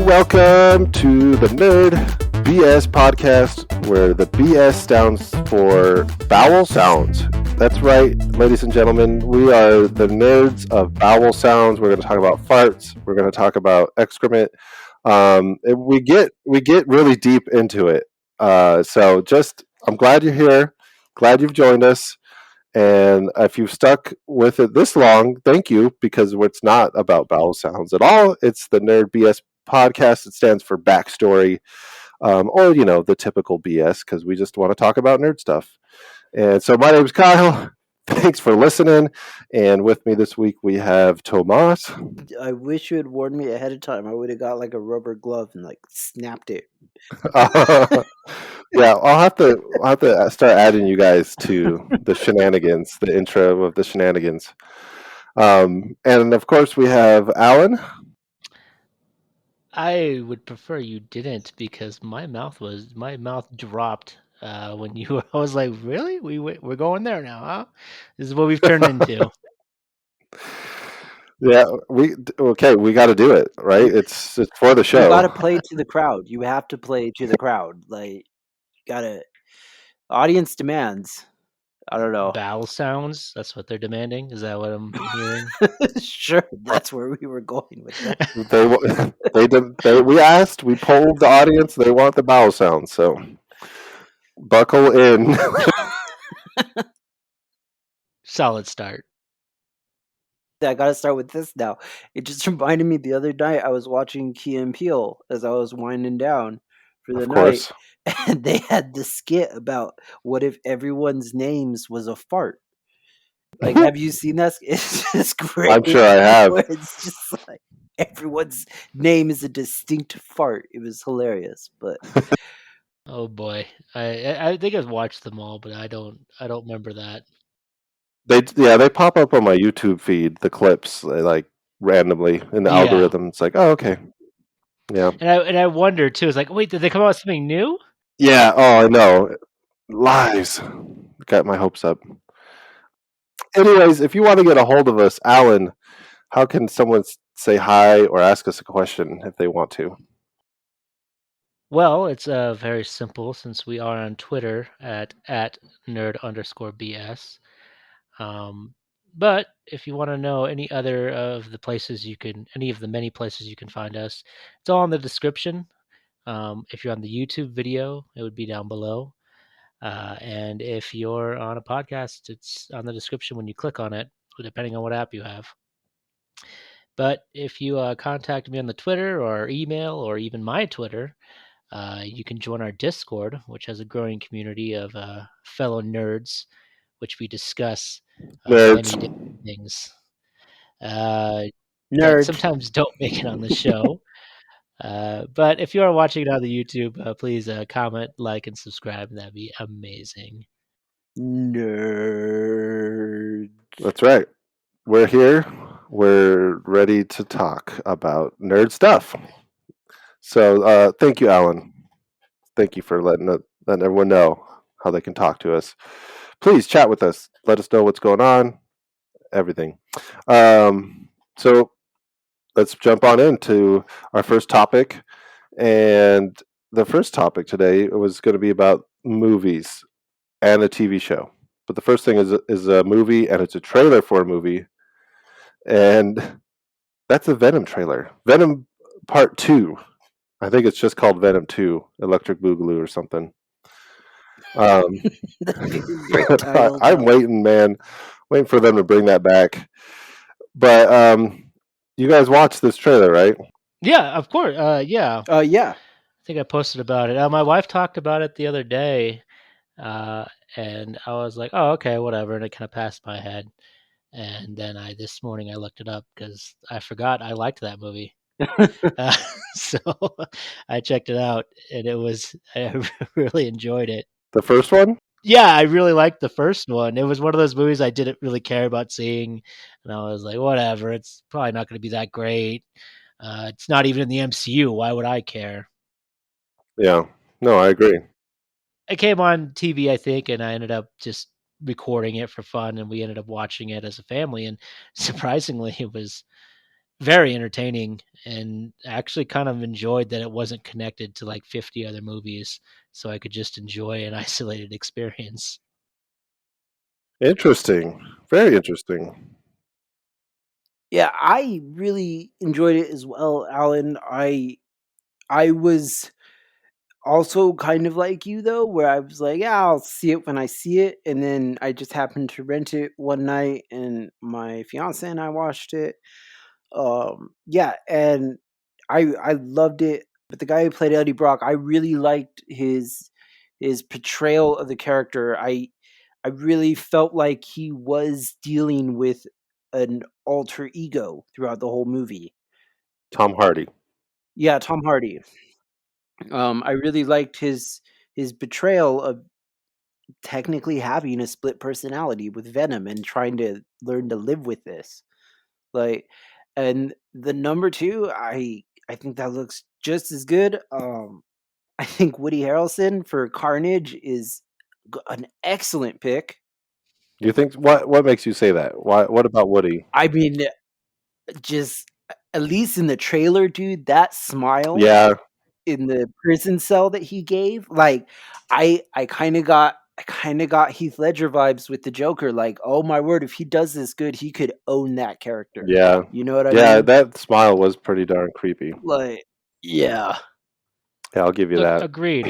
welcome to the Nerd BS podcast, where the BS stands for bowel sounds. That's right, ladies and gentlemen. We are the nerds of bowel sounds. We're going to talk about farts. We're going to talk about excrement. We get really deep into it. I'm glad you're here. Glad you've joined us. And if you've stuck with it this long, thank you, because it's not about bowel sounds at all. It's the Nerd BS podcast. It stands for backstory, or, the typical BS, because we just want to talk about nerd stuff. And so my name's Kyle. Thanks for listening. And with me this week, we have Tomas. I wish you had warned me ahead of time. I would have got like a rubber glove and like snapped it. Yeah, I'll have to start adding you guys to the shenanigans, the intro of the shenanigans. And of course, we have Alan. I would prefer you didn't, because my mouth dropped when you were. I was like, really? We're going there now, huh? This is what we've turned into. Yeah, we got to do it, right? It's for the show. You got to play to the crowd. You have to play to the crowd. Like, audience demands. I don't know. Bowel sounds. That's what they're demanding. Is that what I'm hearing? Sure, that's where we were going with that. We asked, we polled the audience. They want the bowel sounds, so buckle in. Solid start. I got to start with this now. It just reminded me the other night I was watching Key and Peele as I was winding down for the night. And they had this skit about what if everyone's names was a fart. Like, have you seen that? It's just great. I'm sure I have. It's just like everyone's name is a distinct fart. It was hilarious, but oh boy, I think I've watched them all, but I don't remember that. They pop up on my YouTube feed, the clips, like randomly in the algorithm. It's like, oh, okay. Yeah. And I wonder too, it's like, wait, did they come out with something new? Yeah, oh, I know. Lies. Got my hopes up. Anyways, if you want to get a hold of us, Alan, how can someone say hi or ask us a question if they want to? Well, it's very simple, since we are on Twitter at nerd_BS. But if you want to know any other of the many places you can find us, it's all in the description. If you're on the YouTube video, it would be down below. And if you're on a podcast, it's on the description when you click on it, depending on what app you have. But if you contact me on the Twitter or email or even my Twitter, you can join our Discord, which has a growing community of fellow nerds, which we discuss many different things. That sometimes don't make it on the show. But if you are watching it on the YouTube, please comment, like, and subscribe. That'd be amazing. Nerds. That's right. We're here. We're ready to talk about nerd stuff. So thank you, Alan. Thank you for letting everyone know how they can talk to us. Please chat with us. Let us know what's going on. Everything. So let's jump on into our first topic. And the first topic today was going to be about movies and a TV show. But the first thing is a movie, and it's a trailer for a movie. And that's the Venom trailer. Venom Part 2. I think it's just called Venom 2, Electric Boogaloo or something. I'm waiting, man. Waiting for them to bring that back. But you guys watched this trailer, right? Yeah, of course. Yeah. Yeah. I think I posted about it. My wife talked about it the other day, and I was like, oh, okay, whatever. And it kind of passed my head. And then this morning I looked it up because I forgot I liked that movie. So I checked it out, and I really enjoyed it. The first one? Yeah, I really liked the first one. It was one of those movies I didn't really care about seeing, and I was like, whatever, it's probably not going to be that great. It's not even in the MCU. Why would I care? Yeah, no, I agree. It came on TV, I think, and I ended up just recording it for fun, and we ended up watching it as a family, and surprisingly, it was very entertaining, and actually kind of enjoyed that it wasn't connected to like 50 other movies, so I could just enjoy an isolated experience. Interesting. Very interesting. Yeah, I really enjoyed it as well, Alan. I was also kind of like you though, where I was like, yeah, I'll see it when I see it, and then I just happened to rent it one night, and my fiance and I watched it. Yeah, and I loved it. But the guy who played Eddie Brock, I really liked his portrayal of the character. I really felt like he was dealing with an alter ego throughout the whole movie. Tom Hardy. Yeah, Tom Hardy. I really liked his betrayal of technically having a split personality with Venom and trying to learn to live with this. Like, and the number two, I think that looks just as good. I think Woody Harrelson for Carnage is an excellent pick. You think what makes you say that? Why? What about Woody? I mean, just at least in the trailer, dude, that smile Yeah, in the prison cell that he gave, like I kind of got Heath Ledger vibes with the Joker. Like, oh my word, if he does this good, he could own that character. yeah, You know what I yeah. mean? That smile was pretty darn creepy. Like, yeah. Yeah, I'll give you that. Agreed.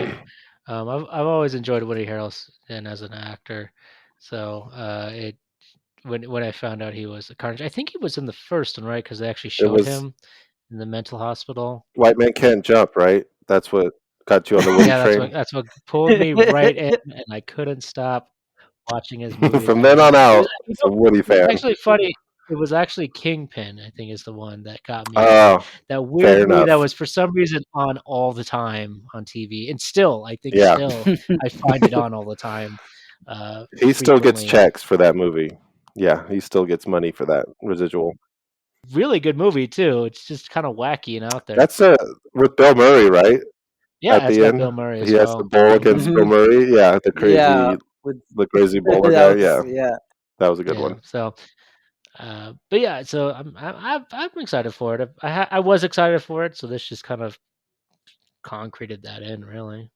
I've always enjoyed Woody Harrelson as an actor, so it when I found out he was a Carnage, I think he was in the first one, right? Because they actually It showed was him in the mental hospital. White Man Can't Jump, right? That's what got you on the Woody Yeah, train. that's what pulled me right in, and I couldn't stop watching his movies. From then on It was, out, it's a Woody it's fan. actually funny. It was actually Kingpin, I think, is the one that got me. Oh, That weird fair movie that enough. was for some reason on all the time on TV, and still, I think, Yeah, still, I find it on all the time, he still gets frequently. checks for that movie. Yeah, he still gets money for that residual. Really good movie too. It's just kind of wacky and out there. That's with Bill Murray, right? At Yeah, it's the got end, Bill Murray he as has the well. bowl Hmm. against Bill Mhm. Murray. Yeah, Yeah, with the crazy bowler that guy. was Yeah, yeah. that was a good Yeah, one. so but yeah, so I'm excited for it. I was excited for it, so this just kind of concreted that in, really.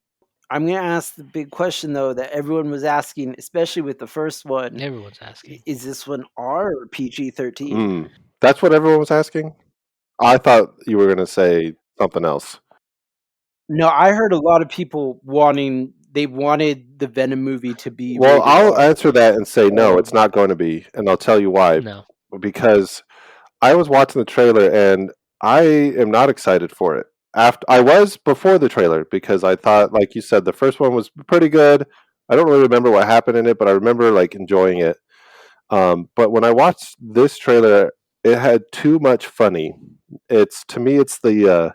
I'm gonna ask the big question though that everyone was asking, especially with the first one. Everyone's asking. Is this one R or PG-13? Mm. That's what everyone was asking. I thought you were gonna say something else. No, I heard a lot of people they wanted the Venom movie to be Well, rated I'll R. answer that and say no, it's Um, not going to be, and I'll tell you why. No, Because I was watching the trailer and I am not excited for it. After I was before the trailer because I thought, like you said, the first one was pretty good. I don't really remember what happened in it, but I remember like enjoying it. But when I watched this trailer, it had too much funny. It's to me, it's the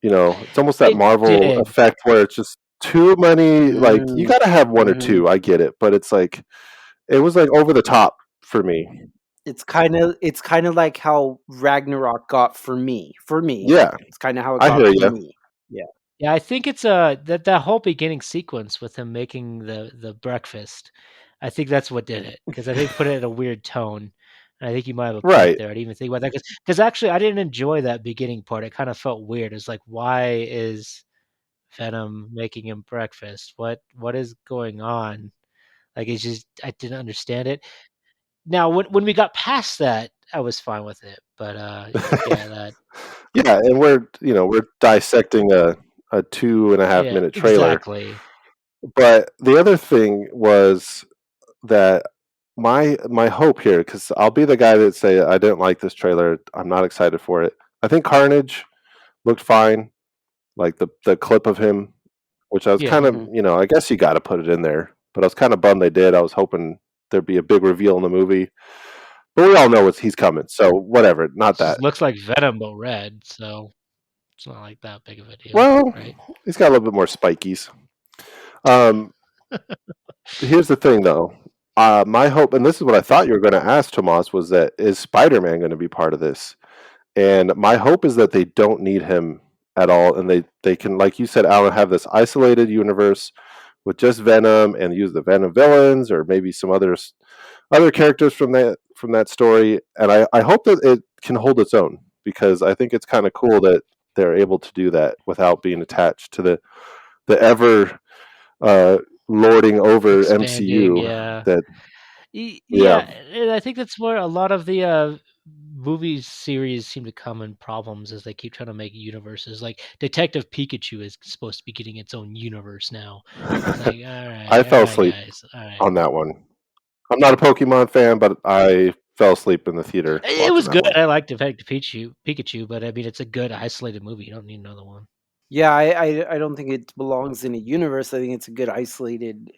it's almost that it Marvel did. effect where it's just too many. Like you mm, got to have one or mhm. two. I get it, but it's like it was like over the top for me. It's kinda like how Ragnarok got for me. For me, Yeah, it's kinda how it I got hear for you. me. Yeah. Yeah, I think it's that whole beginning sequence with him making the breakfast. I think that's what did it, because I think put it in a weird tone. And I think you might have a point Right. there. I didn't even think about that because actually I didn't enjoy that beginning part. It kind of felt weird. It's like, why is Venom making him breakfast? What is going on? Like it's just I didn't understand it. Now when we got past that, I was fine with it. But yeah, that Yeah, and we're dissecting a 2.5 yeah, minute trailer. exactly. But the other thing was that my hope here, because I'll be the guy that say I didn't like this trailer. I'm not excited for it. I think Carnage looked fine, like the clip of him, which I was Yeah. kind of Mhm. I guess you got to put it in there. But I was kind of bummed they did. I was hoping there'd be a big reveal in the movie. But we all know he's coming, so whatever. Not Just that. looks like Venom but red, so it's not like that big of a deal, Well, right? he's got a little bit more spikies. Um, Here's the thing, though. My hope, and this is what I thought you were going to ask, Tomas, was that is Spider-Man going to be part of this? And my hope is that they don't need him at all, and they can, like you said, Alan, have this isolated universe with just Venom and use the Venom villains, or maybe some others, other characters from that story, and I hope that it can hold its own, because I think it's kind of cool that they're able to do that without being attached to the ever lording over Expanding, MCU. yeah. That Yeah, and I think that's where a lot of the movie series seem to come in problems, as they keep trying to make universes. Like Detective Pikachu is supposed to be getting its own universe now. It's like, I all fell right, asleep guys, all right. on that one. I'm not a Pokemon fan, but I fell asleep in the theater It watching was that good. one. I liked Detective Pikachu, but I mean, it's a good isolated movie. You don't need another one. Yeah, I don't think it belongs in a universe. I think it's a good isolated.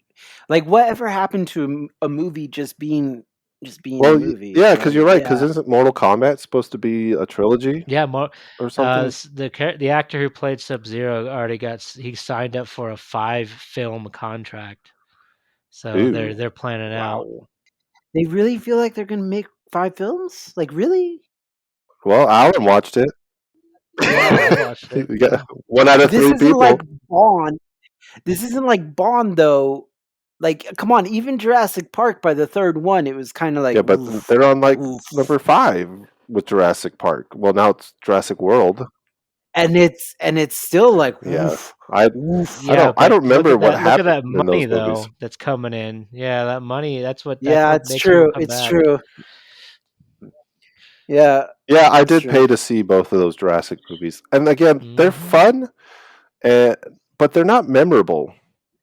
Like, whatever happened to a movie just being a movie? Yeah, because Like, you're right. Because yeah, isn't Mortal Kombat supposed to be a trilogy Yeah, more or something? the actor who played Sub-Zero already he signed up for a 5-film contract, so Ooh, they're planning out. wow. They really feel like they're gonna make 5 films? Like, really? well, Alan watched it. Yeah, I watched it. We got Yeah. 1 out of This 3 isn't people. like Bond. This isn't like Bond, though. Like, come on, even Jurassic Park, by the 3rd one, it was kinda like, Yeah, but oof, they're on like oof. number 5 with Jurassic Park. Well, now it's Jurassic World. And it's still like, Yeah, oof, I oof. Yeah, I but don't remember what look at happened that in money, those movies. though, that's coming in. Yeah, that money, that's what Yeah, it's makes people true, come it's back. true. Yeah, Yeah, I it's did true. pay to see both of those Jurassic movies, and again, they're Mhm. fun, but they're not memorable.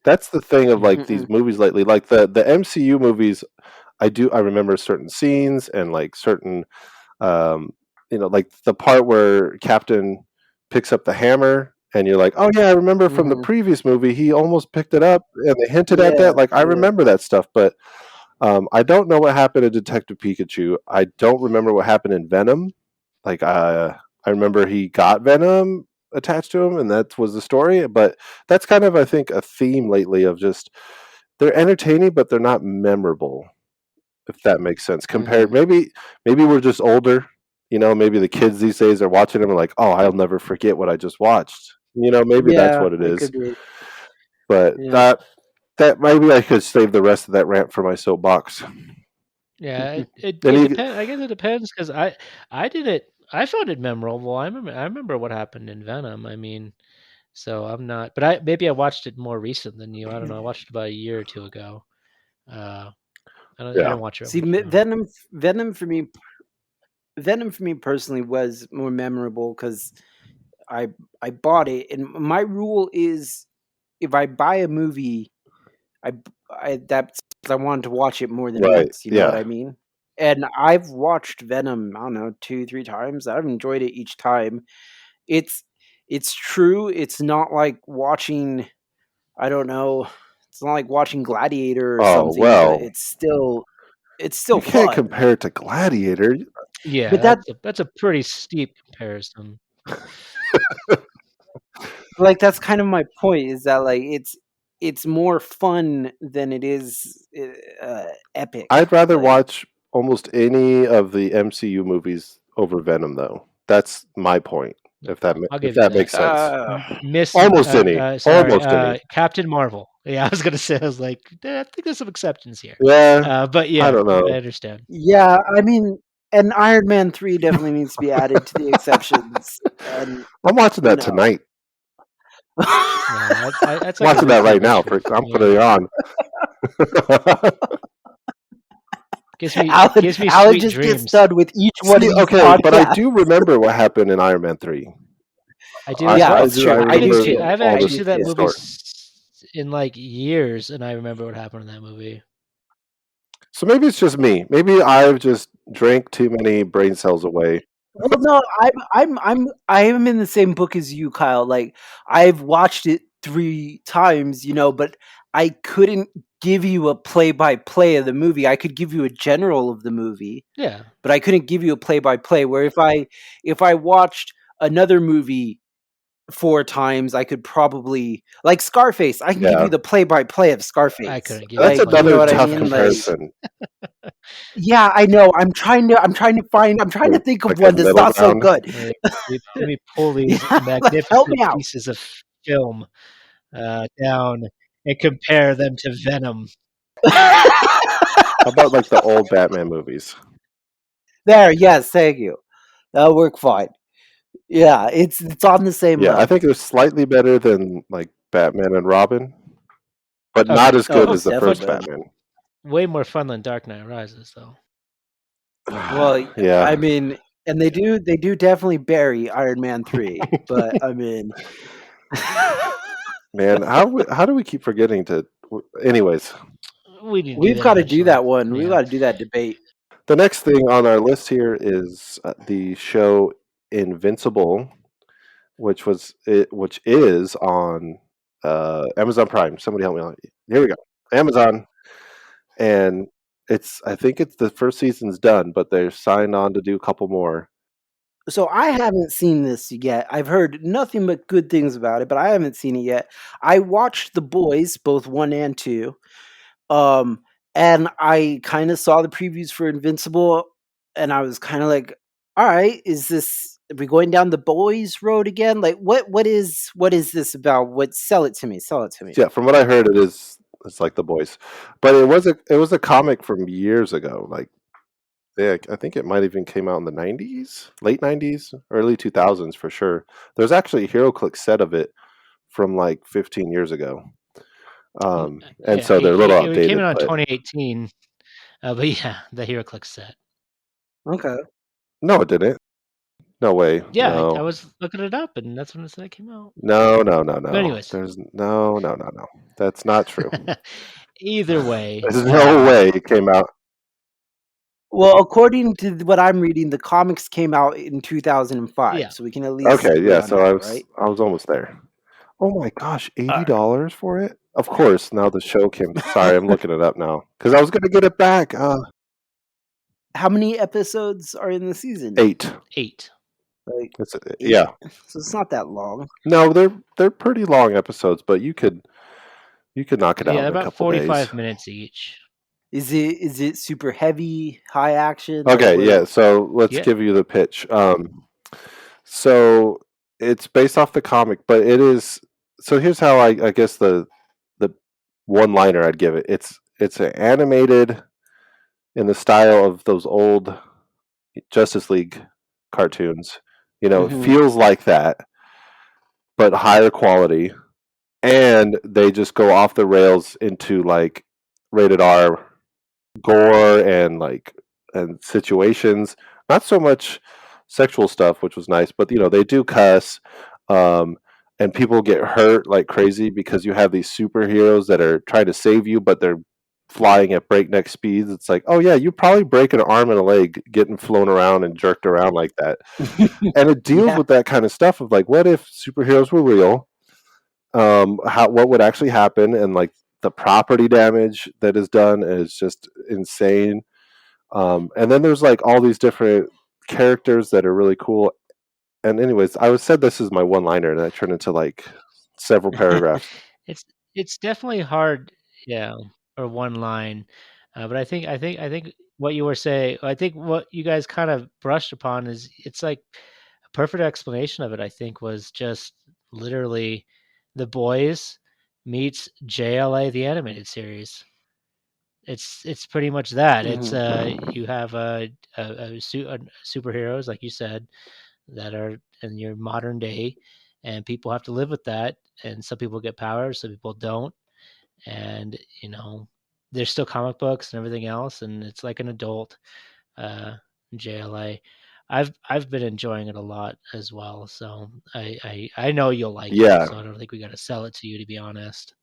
That's the thing of like these Mm-mm. movies lately. Like the MCU movies, I remember certain scenes and like certain, um, like the part where Captain picks up the hammer, and you're like, oh yeah, I remember from the Mhm. previous movie he almost picked it up, and they hinted at Yeah, that. Like I yeah. remember that stuff, but I don't know what happened in Detective Pikachu. I don't remember what happened in Venom. Like I remember he got Venom attached to him, and that was the story. But that's kind of, I think, a theme lately of just they're entertaining, but they're not memorable. If that makes sense. Compared, Mhm. maybe we're just older. Maybe the kids these days are watching them and like, oh, I'll never forget what I just watched. Maybe that's Yeah, what it it is. could be. But Yeah. that maybe I could save the rest of that rant for my soapbox. Yeah, And it you, depends. I guess it depends, because I did it. I found it memorable. I remember what happened in Venom. I mean, so I'm not. But maybe I watched it more recent than you. I don't know. I watched it about a year or two ago. Uh, I yeah, didn't watch it See, when it came out. Venom for me personally was more memorable because I I bought it, and my rule is if I buy a movie, I that's 'cause I wanted to watch it more than right, once. You know what yeah. I mean? And I've watched Venom. I don't know, 2, 3 times. I've enjoyed it each time. It's it's true. It's not like watching. I don't know. It's not like watching Gladiator or Oh something, but well, it's still you can't fun. compare it to Gladiator. Yeah, But that that's a pretty steep comparison. like that's kind of my point is that like it's more fun than it is epic. I'd rather Like watch almost any of the MCU movies over Venom, though. That's my point. If that I'll if give you that that. makes sense. uh Almost any. Sorry, Almost any. Captain Marvel. Yeah, I was gonna say. I was like, I think there's some exceptions here. Yeah, But I yeah, don't I know. understand. yeah, I mean and Iron Man 3 definitely needs to be added to the exceptions and I'm watching you that know. tonight. Yeah, that's I'm like a watching that weekly right now. mission for I'm putting me. it on. Gives me Alan sweet just gets dreams. done with each one See, of these okay, but I do podcasts. remember what happened in Iron Man 3. I do I, as Yeah, I well. that's do. I true. I I do remember haven't too. I all I haven't this do seen that too. movie story. in like years, and I remember what happened in that movie. So maybe it's just me. Maybe I've just drank too many brain cells away. Well, no, I am in the same book as you, Kyle. Like I've watched it 3 times, but I couldn't give you a play-by-play of the movie. I could give you a general of the movie, Yeah. but I couldn't give you a play-by-play. Where if I watched another movie 4 times, I could probably like Scarface. I can give Yeah, you the play-by-play of I Scarface. couldn't give you that's a Like, play you by know another what I play of tough mean? Like, Scarface. comparison. yeah, I know. I'm trying to think of Like a one that's middle not so ground. good. Let me pull these Yeah, like help magnificent me out. pieces of film down and compare them to Venom. How about like the old Batman movies? There, yes, thank you. That'll work fine. Yeah, it's on the same Yeah, I level. think it was slightly better than like Batman and Robin, but not Okay, as good as Most the first definitely. Batman. way more fun than Dark Knight Rises, though. Well, Yeah, I mean, and they do definitely bury Iron Man 3, but I mean, man, how do we keep forgetting to? Anyways, We need to do we've that got to do eventually. that one. We've Yeah. got to do that debate. the next thing on our list here is the show Invincible, which is on Amazon Prime. Somebody help me out. Here we go, Amazon, and I think it's the first season's done, but they're signed on to do a couple more. So I haven't seen this yet. I've heard nothing but good things about it, but I haven't seen it yet. I watched The Boys, both 1 and 2. Um, and I kind of saw the previews for Invincible, and I was kind of like, "All right, are we going down the boys road again? Like, what is this about? Sell it to me. Sell it to me." Yeah, from what I heard, it's like The Boys, but it was a comic from years ago. Like, yeah, I think it might even came out in the '90s, late '90s, early 2000s for sure. There's actually a HeroClix set of it from like 15 years ago, and Yeah, so they're a little it came outdated. out in But 2018. But yeah, the HeroClix set. Okay. no, it didn't. No way. Yeah, I No. was looking it up, and that's when it said it came out. No, no, no, But no. anyways, There's no, no, no, no. That's not true. either way, There's no way it came out. Well, according to what I'm reading, the comics came out in 2005, yeah, so we can at least Okay, agree yeah. on So I that, was right? I was almost there. Oh my gosh, All $80 for it? Of course. Now the show came. Sorry, I'm looking it up now because I was gonna get it back. How many episodes are in the season? 8. 8. Like It's 8. yeah. So it's not that long. No, they're pretty long episodes, but you could knock it Yeah, out they're in a about couple days. 45 minutes each. Is it super heavy, high action? Like Okay, yeah. So let's Yeah. give you the pitch. So it's based off the comic, but it is. So here's how I guess the one liner I'd give it. It's animated in the style of those old Justice League cartoons. It Mhm. feels like that, but higher quality, and they just go off the rails into like rated R gore and situations. Not so much sexual stuff, which was nice, but they do cuss, um, and people get hurt like crazy because you have these superheroes that are trying to save you, but they're flying at breakneck speeds. It's like, oh yeah, you probably break an arm and a leg getting flown around and jerked around like that. And it deals Yeah. with that kind of stuff of like, what if superheroes were real? What would actually happen, and like the property damage that is done is just insane. And then there's like all these different characters that are really cool. And anyways, I was said this is my one liner, and I turned into like several paragraphs. it's it's definitely hard, yeah, for one line. But I think what you were saying, I think what you guys kind of brushed upon is it's like a perfect explanation of it. I think was just literally The Boys meets JLA the animated series. It's pretty much that. It's Mhm. you have superheroes like you said that are in your modern day, and people have to live with that. And some people get powers, some people don't, and there's still comic books and everything else, and it's like an adult uh, JLA. I've been enjoying it a lot as well, so I know you'll like it. Yeah, So I don't think we got to sell it to you, to be honest.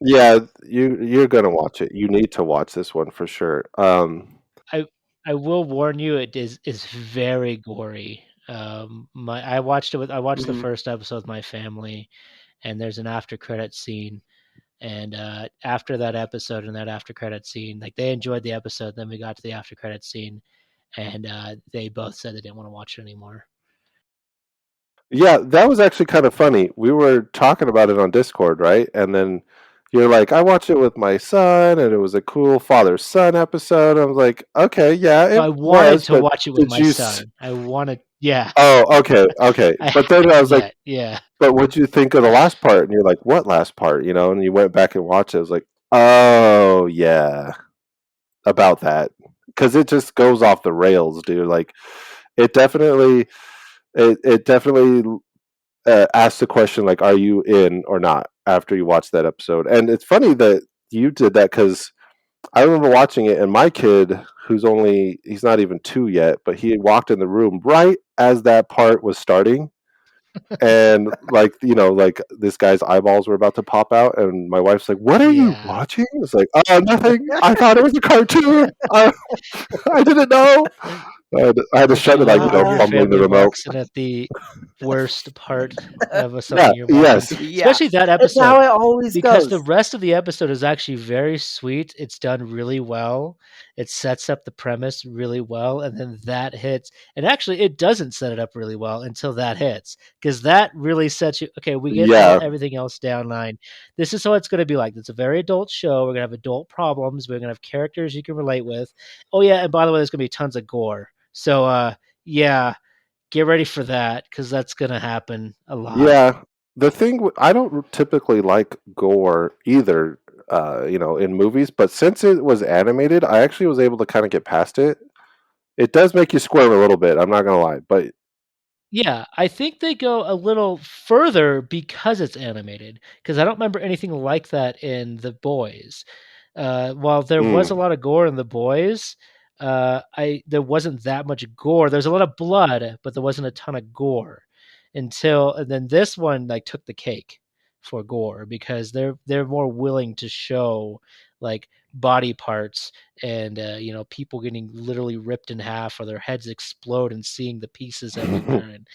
yeah, you're gonna watch it. You need to watch this one for sure. I I will warn you, it is very gory. My I watched the Mhm. first episode with my family, and there's an after credit scene. And after that episode and that after credit scene, like they enjoyed the episode. Then we got to the after credit scene, and they both said they didn't want to watch it anymore. Yeah, that was actually kind of funny. We were talking about it on Discord, right? And then you're like, I watched it with my son, and it was a cool father-son episode. I was like, okay, yeah, No, it I wanted was, to but watch it with did my you? son. I wanted, yeah. Oh, okay, okay. I But then I hadn't was like, yet. Yeah. but what'd you think of the last part? And you're like, what last part? And you went back and watched it. I was like, oh, yeah. about that because it just goes off the rails, dude. Like it definitely, it definitely asks the question like, "Are you in or not?" After you watch that episode, and it's funny that you did that because I remember watching it, and my kid, he's not even 2 yet, but he walked in the room right as that part was starting, and like like this guy's eyeballs were about to pop out, and my wife's like, "What are you Yeah. watching?" It's like, "Oh, nothing. I thought it was a cartoon. I didn't know." I had to If you shut it, like love when your fumbling the family remote. walks in at the worst part of Yeah. something you're watching, Yes. Yeah, especially that that's episode, how it always because the goes. rest of the episode is actually very sweet. It's done really well. It sets up the premise really well, and then that hits. And actually, it doesn't set it up really well until that hits, because that really sets you. Okay, we get all Yeah. everything else down line. This is what it's going to be like. It's a very adult show. We're gonna have adult problems. We're gonna have characters you can relate with. Oh yeah, and by the way, there's gonna be tons of gore. So yeah, get ready for that because that's gonna happen a lot. Yeah. The thing I don't typically like gore either, in movies, but since it was animated, I actually was able to kind of get past it. It does make you squirm a little bit. I'm not gonna lie, but Yeah, I think they go a little further because it's animated. Because I don't remember anything like that in The Boys. While there was a mm, lot of gore in The Boys, I there wasn't that much gore. There's a lot of blood, but there wasn't a ton of gore and then this one like took the cake for gore because they're more willing to show like body parts and people getting literally ripped in half or their heads explode and seeing the pieces everywhere and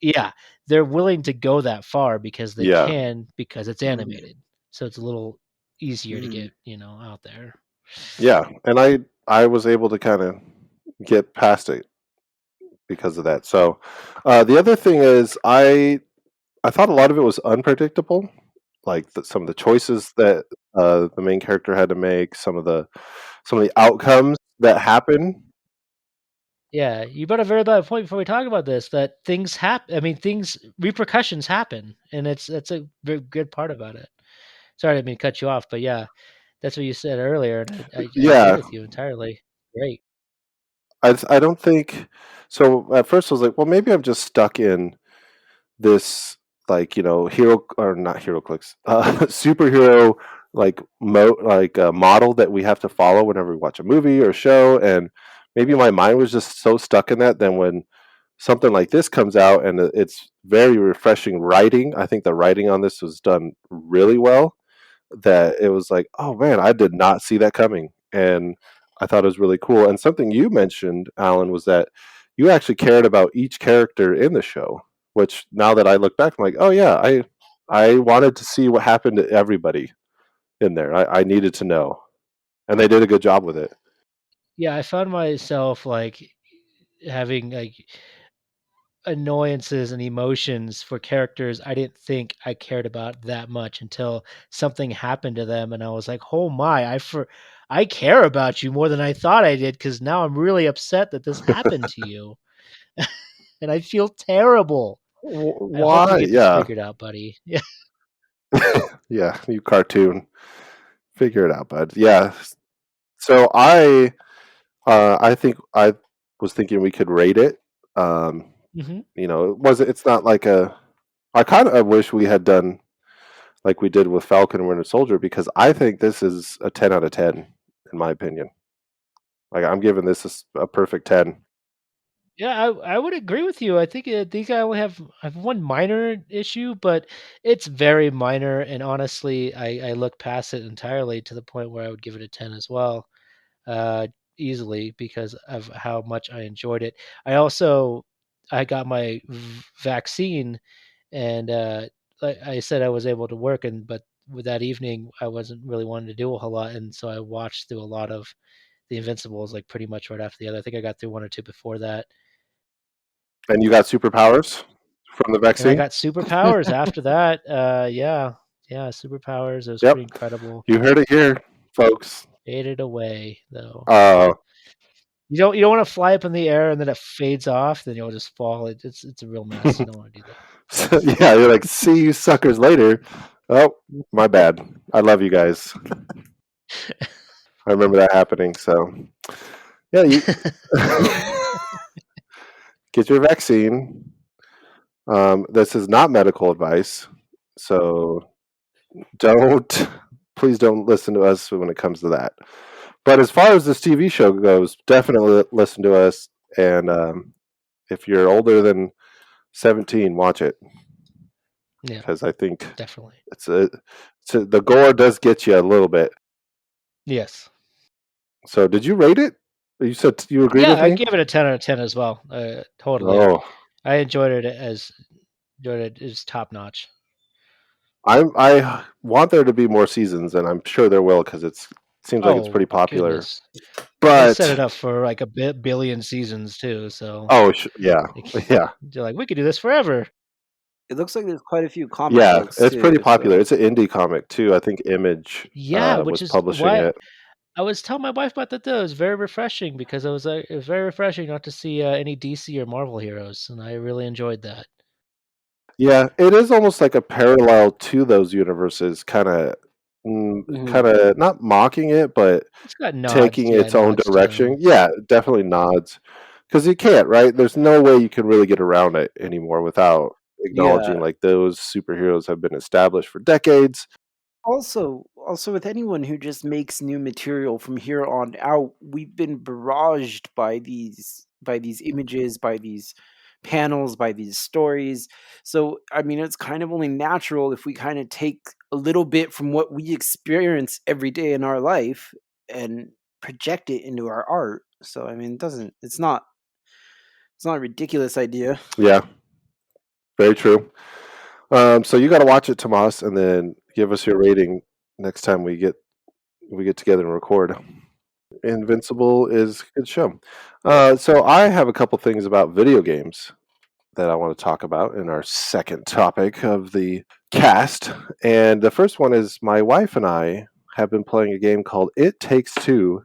yeah, they're willing to go that far because they yeah, can because it's animated. So it's a little easier to Mm. get, out there. yeah, and I was able to kind of get past it because of that. So the other thing is I thought a lot of it was unpredictable, like some of the choices that the main character had to make, some of the outcomes that happen. Yeah, you brought a very valid point before we talk about this that things happen. I mean, things repercussions happen, and that's a very good part about it. Sorry, I didn't mean to cut you off, but yeah, that's what you said earlier, and I agree Yeah, with you entirely. Great. I don't think so. At first, I was like, well, maybe I'm just stuck in this, like hero or not hero clicks, superhero model that we have to follow whenever we watch a movie or show, and maybe my mind was just so stuck in that. Then when something like this comes out and it's very refreshing writing, I think the writing on this was done really well, that it was like, oh man, I did not see that coming. And I thought it was really cool. And something you mentioned, Alan, was that you actually cared about each character in the show, which now that I look back, I'm like, oh yeah, I wanted to see what happened to everybody in there. I needed to know. And they did a good job with it. Yeah, I found myself like having like annoyances and emotions for characters I didn't think I cared about that much until something happened to them, and I was like, "Oh my, I care about you more than I thought I did because now I'm really upset that this happened to you, and I feel terrible. I hope you Why? get this Yeah. figured out, buddy." Yeah. Yeah, you cartoon. Figure it out, bud. Yeah. So I think I was thinking we could rate it. Um, Mhm. it's not like a. I kind of wish we had done like we did with Falcon and Winter Soldier because I think this is a 10 out of 10 in my opinion. Like I'm giving this a perfect 10. Yeah, I would agree with you. I think I only have one minor issue, but it's very minor, and honestly, I look past it entirely to the point where I would give it a 10 as well. uh, Easily because of how much I enjoyed it. I got my vaccine, and like I said, I was able to work, and but with that evening, I wasn't really wanting to do a whole lot, and so I watched through a lot of the Invincibles, like pretty much right after the other. I think I got through one or two before that, And you got superpowers from the and I vaccine? got superpowers after that. Yeah, yeah, superpowers. It was Yep. pretty incredible. You heard it here, folks. Faded away though. Uh You don't wanna fly up in the air and then it fades off, then you'll just fall. It's a real mess. You don't wanna do so, yeah, you're like, see you suckers later. Oh, my bad. I love you guys. that. I remember that happening. So, yeah, you get your vaccine. This is not medical advice, so please don't listen to us when it comes to that. But as far as this TV show goes, definitely listen to us. And if you're older than 17, watch it. Yeah, because I think definitely. the gore does get you a little bit. Yes. So did you rate it? You said you agreed Yeah, with I me? gave it a 10 out of 10 as well. Totally. Oh, I enjoyed it as top notch. I want there to be more seasons, and I'm sure there will because it seems like it's pretty popular. Goodness. They set it But up for like a billion seasons too, so yeah, like, yeah, they're like, we could do this forever. It looks like there's quite a few comic yeah. books It's pretty too. popular. So It's an indie comic too. I think Image Yeah, which was is publishing why it. I was telling my wife about that though. It was very refreshing because it was very refreshing not to see any DC or Marvel heroes, and I really enjoyed that. Yeah, it is almost like a parallel to those universes, kind of not mocking it, but It's got nods, taking its own nods to direction. them. Yeah, definitely nods. Because you can't, right? There's no way you can really get around it anymore without acknowledging yeah. like those superheroes have been established for decades. Also with anyone who just makes new material from here on out, we've been barraged by these images, by these panels, by these stories. So I mean, it's kind of only natural if we kind of take a little bit from what we experience every day in our life and project it into our art. So I mean, it's not a ridiculous idea. Yeah, very true. So you got to watch it, Tomas, and then give us your rating next time we get together and record. Invincible is a good show. So I have a couple things about video games that I want to talk about in our second topic of the cast. And the first one is my wife and I have been playing a game called It Takes Two.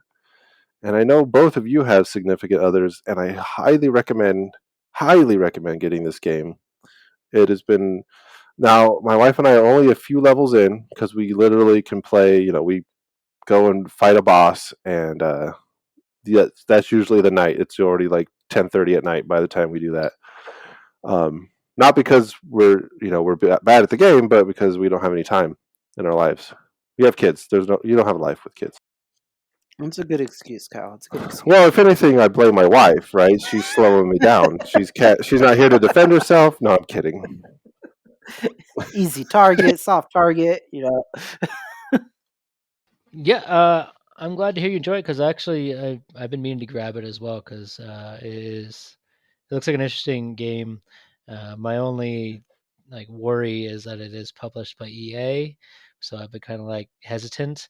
And I know both of you have significant others, and I highly recommend getting this game. It has been now my wife and I are only a few levels in because we literally can play. We go and fight a boss, and yeah, that's usually the night. It's already like 10:30 at night by the time we do that. Not because we're bad at the game, but because we don't have any time in our lives. You have kids. You don't have a life with kids. It's a good excuse, Kyle. It's a good excuse. Well, if anything, I blame my wife. Right? She's slowing me down. She's not here to defend herself. No, I'm kidding. Easy target, soft target, Yeah, I'm glad to hear you enjoy it because actually I've been meaning to grab it as well because it looks like an interesting game. My only like worry is that it is published by EA, so I've been kind of like hesitant,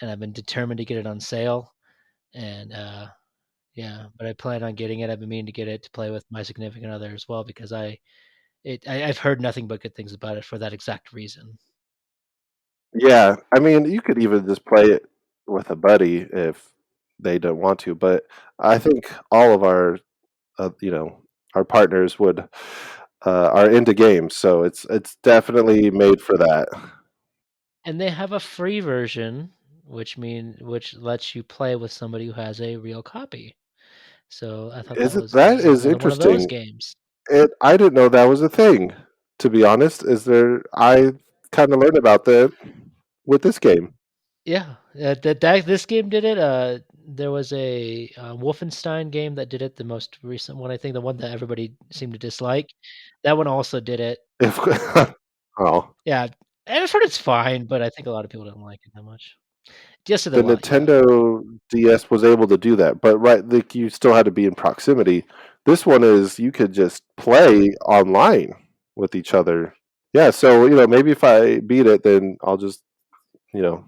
and I've been determined to get it on sale. And yeah, but I plan on getting it. I've been meaning to get it to play with my significant other as well because I've heard nothing but good things about it for that exact reason. Yeah, I mean, you could even just play it with a buddy if they don't want to, but I think all of uh, you know, our partners are into games, so it's definitely made for that. And they have a free version, which lets you play with somebody who has a real copy. So I thought That this is is another one of those interesting. games. I didn't know that was a thing. To be honest, I kind of learned about that with this game. Yeah, this game did it. There was a Wolfenstein game that did it. The most recent one, I think, the one that everybody seemed to dislike. That one also did it. If oh, Yeah, and I've heard it's fine, but I think a lot of people don't like it that much. Just the the lot, yeah. Nintendo DS was able to do that, but right, like you still had to be in proximity. This one is you could just play online with each other. Yeah, so maybe if I beat it, then I'll just you know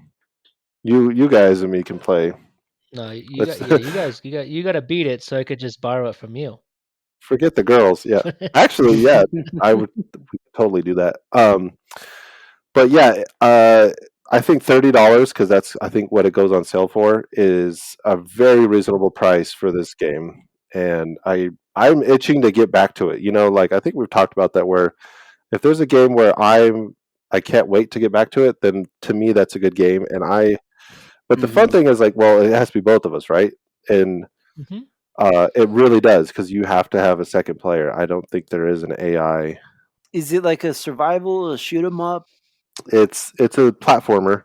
you guys and me can play. No, you Let's got yeah, you got to beat it so I could just borrow it from you. forget the girls. Yeah, actually, yeah, I would we could totally do that. But yeah, I think $30 because that's I think what it goes on sale for is a very reasonable price for this game, and I'm itching to get back to it. Like I think we've talked about that where if there's a game where I can't wait to get back to it, then to me that's a good game, and I But the fun thing is like, well, it has to be both of us, right? And it really does, because you have to have a second player. I don't think there is an AI. Is it like a survival, a shoot 'em up? It's a platformer,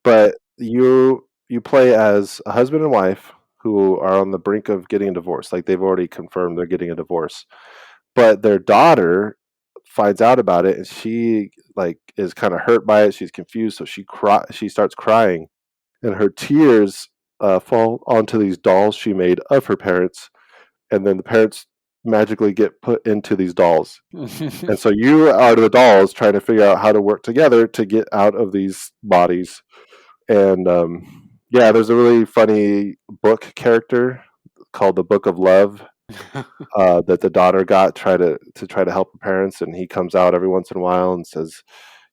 but you play as a husband and wife who are on the brink of getting a divorce. Like, they've already confirmed they're getting a divorce, but their daughter finds out about it, and she like is kind of hurt by it. She's confused, so she starts crying, and her tears fall onto these dolls she made of her parents, and then the parents magically get put into these dolls. And so you are the dolls trying to figure out how to work together to get out of these bodies. And yeah, there's a really funny book character called the Book of Love that the daughter got try to help her parents, and he comes out every once in a while and says,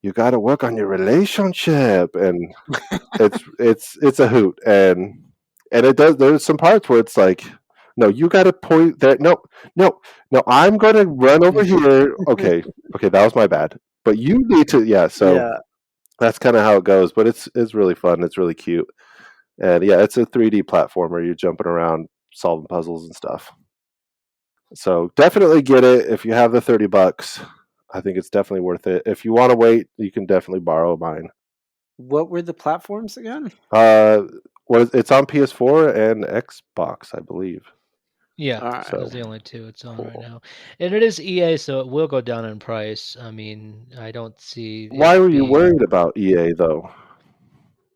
"You got to work on your relationship," and it's a hoot, and it does. There's some parts where it's like, no, you got to point there. No, no, no. I'm going to run over here. Okay, that was my bad. But you need to, yeah. So that's kind of how it goes. But it's really fun. It's really cute, and yeah, it's a 3D platformer. You're jumping around, solving puzzles and stuff. So definitely get it if you have the $30. I think it's definitely worth it. If you want to wait, you can definitely borrow mine. What were the platforms again? It's on PS4 and Xbox, I believe. Yeah, so those are the only two it's on right now, and it is EA, so it will go down in price. I mean, I don't see. Why were you worried about EA though?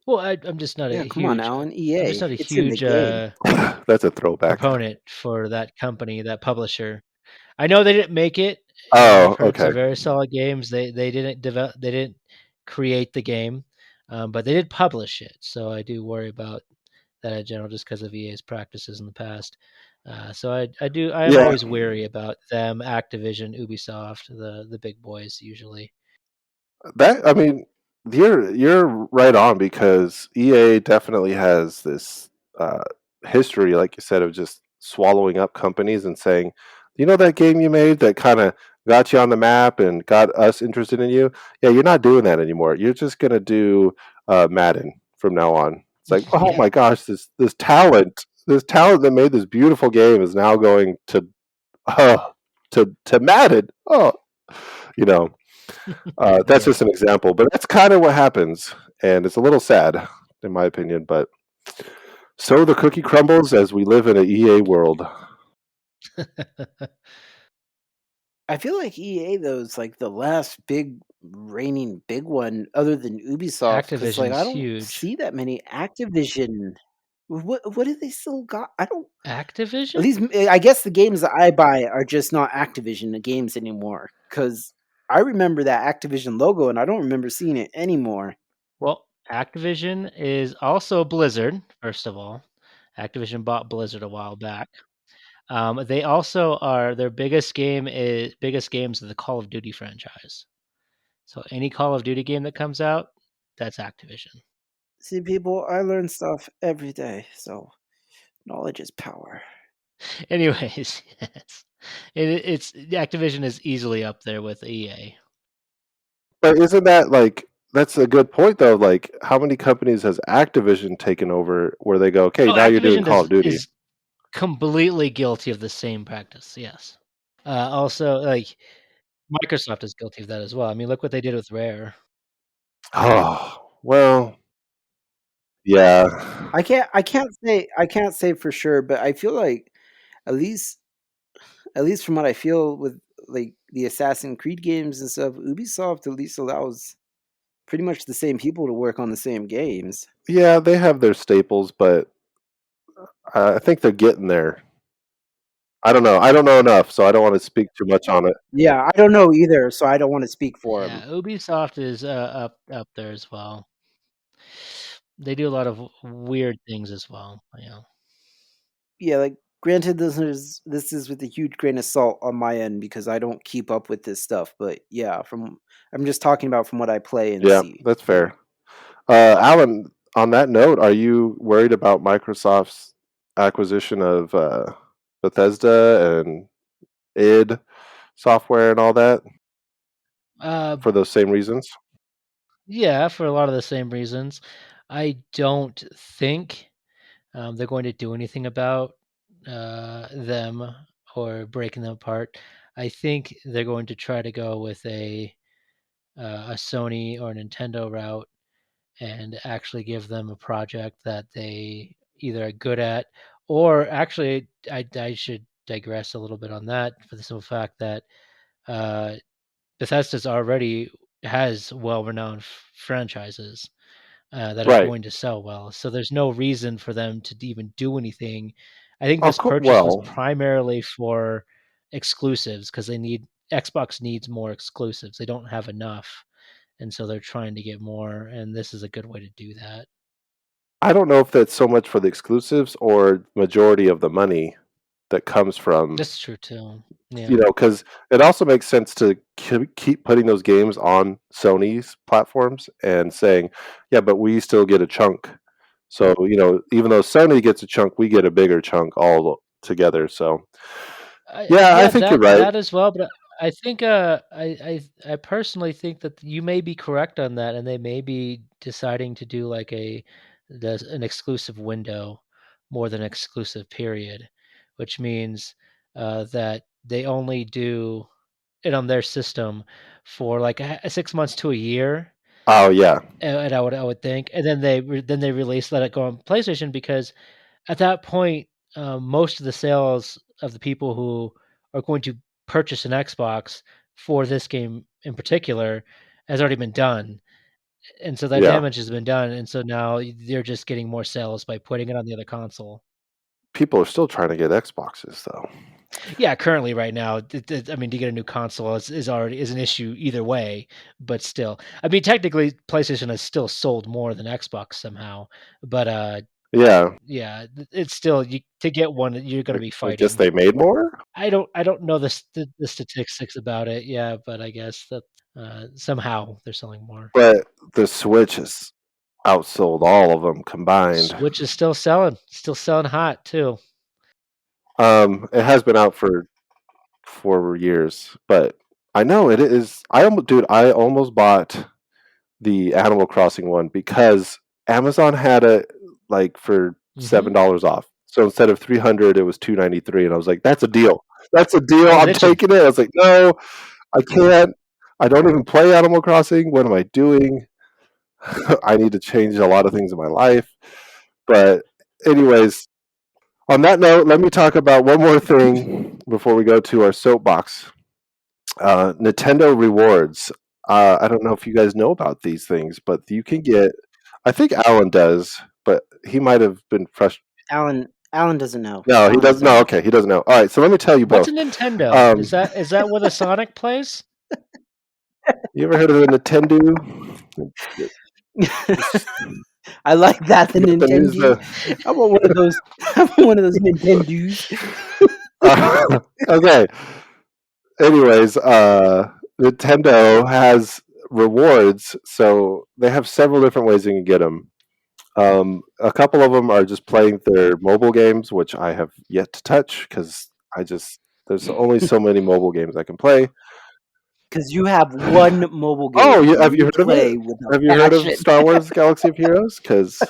Well, I'm just not a huge. Come on, Alan. EA. I'm just not a it's in the huge game. That's a throwback. Proponent for that company, that publisher. I know they didn't make it. Oh, I've heard okay. some very solid games. They didn't develop. They didn't create the game, but they did publish it. So I do worry about that in general, just because of EA's practices in the past. So I'm always wary about them, Activision, Ubisoft, the big boys usually. That, I mean, you're right on, because EA definitely has this history, like you said, of just swallowing up companies and saying, you know, that game you made that kind of got you on the map and got us interested in you. Yeah, you're not doing that anymore. You're just gonna do Madden from now on. It's like, oh my gosh, this talent that made this beautiful game is now going to Madden. Oh, you know. That's just an example, but that's kind of what happens, and it's a little sad, in my opinion. But so the cookie crumbles as we live in an EA world. I feel like EA though is like the last big reigning big one, other than Ubisoft. Because like I don't see that many Activision. What do they still got? I don't. Activision? At least I guess the games that I buy are just not Activision games anymore. Because I remember that Activision logo, and I don't remember seeing it anymore. Well, Activision is also Blizzard. First of all, Activision bought Blizzard a while back. They also are their biggest games are the Call of Duty franchise. So any Call of Duty game that comes out, that's Activision. See, people, I learn stuff every day, so knowledge is power. Anyways, yes. It's Activision is easily up there with EA. But isn't that like, that's a good point though? Like, how many companies has Activision taken over where they go, okay, now you're doing Call of Duty? Is completely guilty of the same practice. Yes. Also, like Microsoft is guilty of that as well. I mean, look what they did with Rare. Oh well, yeah. I can't say for sure, but I feel like at least from what I feel with like the Assassin's Creed games and stuff, Ubisoft at least allows pretty much the same people to work on the same games. Yeah, they have their staples, but I think they're getting there. I don't know. I don't know enough, so I don't want to speak too much on it. Yeah, I don't know either, so I don't want to speak for them. Yeah, Ubisoft is up there as well. They do a lot of weird things as well. Yeah. Yeah, like granted, this is with a huge grain of salt on my end because I don't keep up with this stuff. But yeah, I'm just talking about from what I play and see. Yeah, that's fair. Alan, on that note, are you worried about Microsoft's acquisition of Bethesda and id Software and all that for those same reasons? Yeah, for a lot of the same reasons. I don't think they're going to do anything about them or breaking them apart. I think they're going to try to go with a Sony or Nintendo route and actually give them a project that they either are good at, or actually, I should digress a little bit on that for the simple fact that uh, Bethesda's already has well-renowned franchises that are Right. going to sell well. So there's no reason for them to even do anything. I think Of this course. purchase was Well, primarily for exclusives because Xbox needs more exclusives. They don't have enough, and so they're trying to get more. And this is a good way to do that. I don't know if that's so much for the exclusives or majority of the money that comes from, That's true too. Yeah. because it also makes sense to keep putting those games on Sony's platforms and saying, yeah, but we still get a chunk. So, even though Sony gets a chunk, we get a bigger chunk all together. So, yeah, I Yeah, think you're that right. that as well, but I think I personally think that you may be correct on that, and they may be deciding to do like an exclusive window more than exclusive period, which means that they only do it on their system for like 6 months to a year, Oh, yeah. and I would think, and then they let it go on PlayStation because at that point, most of the sales of the people who are going to purchase an Xbox for this game in particular has already been done, and so that Yeah. damage has been done, and so now they're just getting more sales by putting it on the other console. People are still trying to get Xboxes, though. Yeah, currently right now, I mean, to get a new console is an issue either way, but still, I mean, technically, PlayStation has still sold more than Xbox somehow, but Yeah. yeah, it's still to get one, you're going to be I guess fighting. they made more, I don't know the statistics about it, yeah, but I guess that, somehow they're selling more. but the Switch has outsold all of them combined. Switch is still selling hot too. It has been out for years, but I know it is. I almost bought the Animal Crossing one because Amazon had it like for Mhm. $7 off. So instead of 300, it was 293, and I was like, "That's a deal. That's a deal. I was I'm itching. taking it." I was like, "No, I can't. I don't even play Animal Crossing. What am I doing? I need to change a lot of things in my life." But anyways, on that note, let me talk about one more thing before we go to our soapbox. Nintendo rewards. I don't know if you guys know about these things, but you can get. I think Alan does, but he might have been frustrated. Alan doesn't know. No, he Alan doesn't. doesn't No, know. okay, he doesn't know. All right, so let me tell you What's a both. Nintendo? Um, Is that where the Sonic plays? you ever heard of the Nintendo? I like that, the You got the news. Nintendo. I want one of those. I want one of those Nintendos. Okay. Anyways, Nintendo has rewards, so they have several different ways you can get them. A couple of them are just playing their mobile games, which I have yet to touch because there's only so many mobile games I can play. Because you have one mobile Oh, game and have you you heard of it? play with Have a you heard of passion. Star Wars: Galaxy of Heroes? Because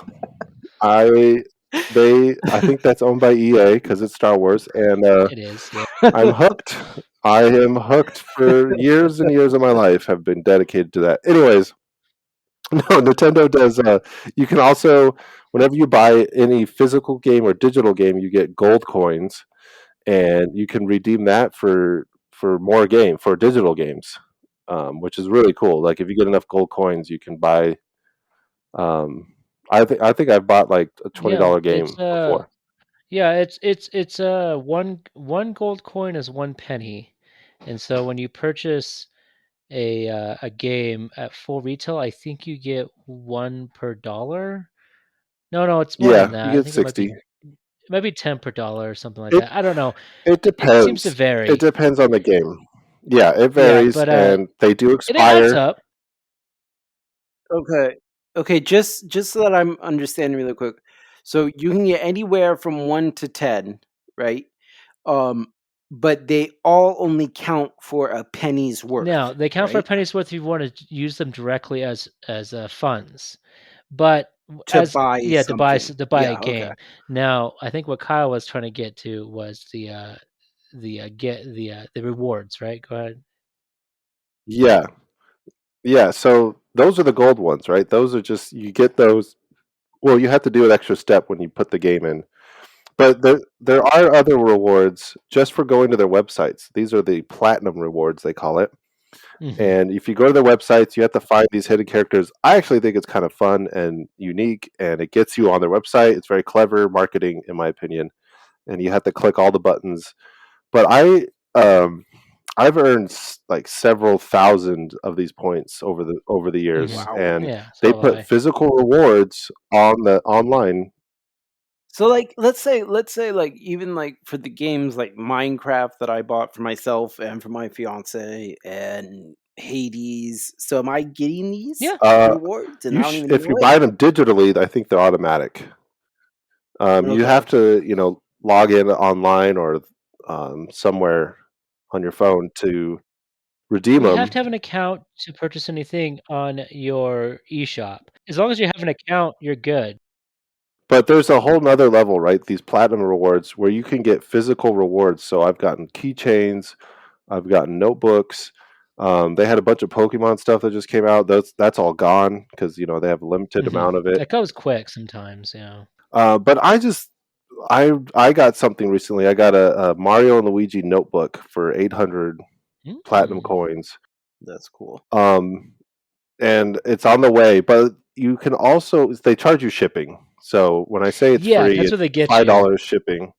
I I think that's owned by EA because it's Star Wars, and It is, yeah. I'm hooked. I am hooked for years and years of my life have been dedicated to that. Anyways, no, Nintendo does. You can also, whenever you buy any physical game or digital game, you get gold coins, and you can redeem that for more for digital games, which is really cool. Like if you get enough gold coins, you can buy. Um, I think I've bought like a $20 Yeah, game before. one gold coin is 1 penny, and so when you purchase a game at full retail, I think you get 1 per dollar? No, it's more than Yeah, you that. I get think it might be 60. 10 per dollar or something like It that. I don't know. it It seems to depends. It vary. depends on the game. Yeah, it Yeah, varies, but, and they do it adds expire. up. Okay. Okay, just so that I'm understanding really quick. So you can get anywhere from 1 to 10, right? Um, but they all only count for a penny's worth, Now, they count for a right? penny's worth if you wanna use them directly as, funds, but to buy something. to buy a Yeah, okay. game. Now, I think what Kyle was trying to get to was the rewards, right? Go ahead. Yeah. Yeah, so those are the gold ones, right? Those are just you get those. Well, you have to do an extra step when you put the game in. But there are other rewards just for going to their websites. These are the platinum rewards, they call it. Mhm. And if you go to their websites, you have to find these hidden characters. I actually think it's kind of fun and unique, and it gets you on their website. It's very clever marketing, in my opinion. And you have to click all the buttons. But I've earned like several thousand of these points over the years, Mhm. Wow. and Yeah, they so have put I. physical rewards on the online. So, like, let's say, like, even, like, for the games like Minecraft that I bought for myself and for my fiance and Hades, so am I getting these Yeah. rewards and I don't even If know you it? buy them digitally, I think they're automatic. You Okay. have to, log in online or somewhere on your phone to redeem Well, you have them. to have an account to purchase anything on your eShop. As long as you have an account, you're good. But there's a whole nother level, right? These platinum rewards where you can get physical rewards. So I've gotten keychains, I've gotten notebooks. They had a bunch of Pokemon stuff that just came out. That's all gone because they have a limited Mhm. amount of it. That goes quick sometimes, yeah. But I got something recently. I got a Mario and Luigi notebook for 800 platinum Mm. coins. That's cool. Um, and it's on the way. But you can also they charge you shipping. So when I say it's Yeah, free, that's what it's they get you. $5 shipping.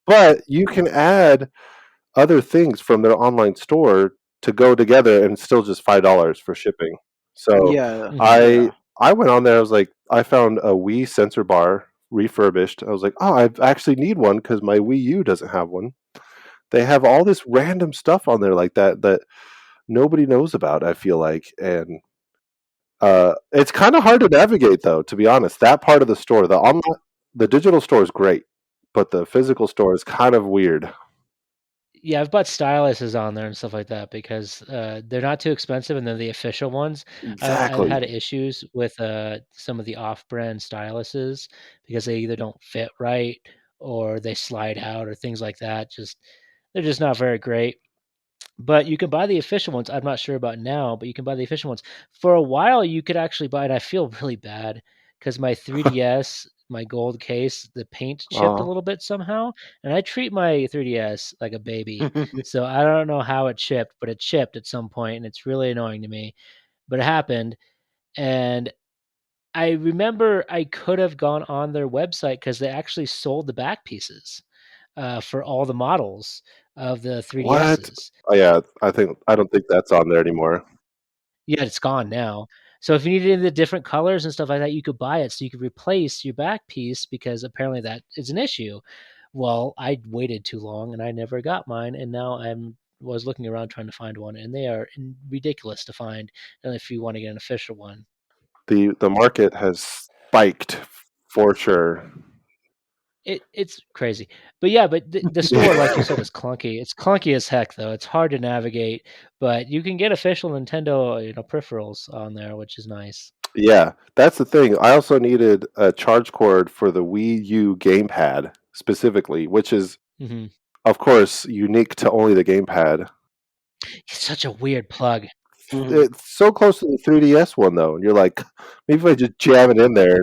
But you can add other things from their online store to go together, and it's still just $5 for shipping. So Yeah, Mhm. I yeah. I went on there. I was like, I found a Wii sensor bar refurbished. I was like, oh, I actually need one because my Wii U doesn't have one. They have all this random stuff on there like that nobody knows about. I feel like, and it's kind of hard to navigate, though. To be honest, that part of the store, the digital store is great, but the physical store is kind of weird. Yeah, I've bought styluses on there and stuff like that because, they're not too expensive and they're the official ones. I've Exactly. had issues with, some of the off-brand styluses because they either don't fit right or they slide out or things like that, they're just not very great. But you can buy the official ones. I'm not sure about now, but you can buy the official ones. For a while, you could actually buy, and I feel really bad because my 3DS, my gold case, the paint chipped a uh little bit somehow, and I treat my 3DS like a baby. So I don't know how it chipped, but it chipped at some point, and it's really annoying to me. But it happened, and I remember I could have gone on their website because they actually sold the back pieces for all the models of the what? 3DSs. Oh, yeah, I don't think that's on there anymore. Yeah, it's gone now. So if you needed the different colors and stuff like that, you could buy it so you could replace your back piece because apparently that is an issue. Well, I waited too long and I never got mine, and now was looking around trying to find one, and they are ridiculous to find if you want to get an official one. The market has spiked for sure. It's crazy, but yeah, but the store, like you said, is clunky. It's clunky as heck, though. It's hard to navigate, but you can get official Nintendo, peripherals on there, which is nice. Yeah, that's the thing. I also needed a charge cord for the Wii U gamepad specifically, which is, Mhm. of course, unique to only the gamepad. It's such a weird plug. Mhm. It's so close to the 3DS one, though, and you're like, maybe if I just jam it in there.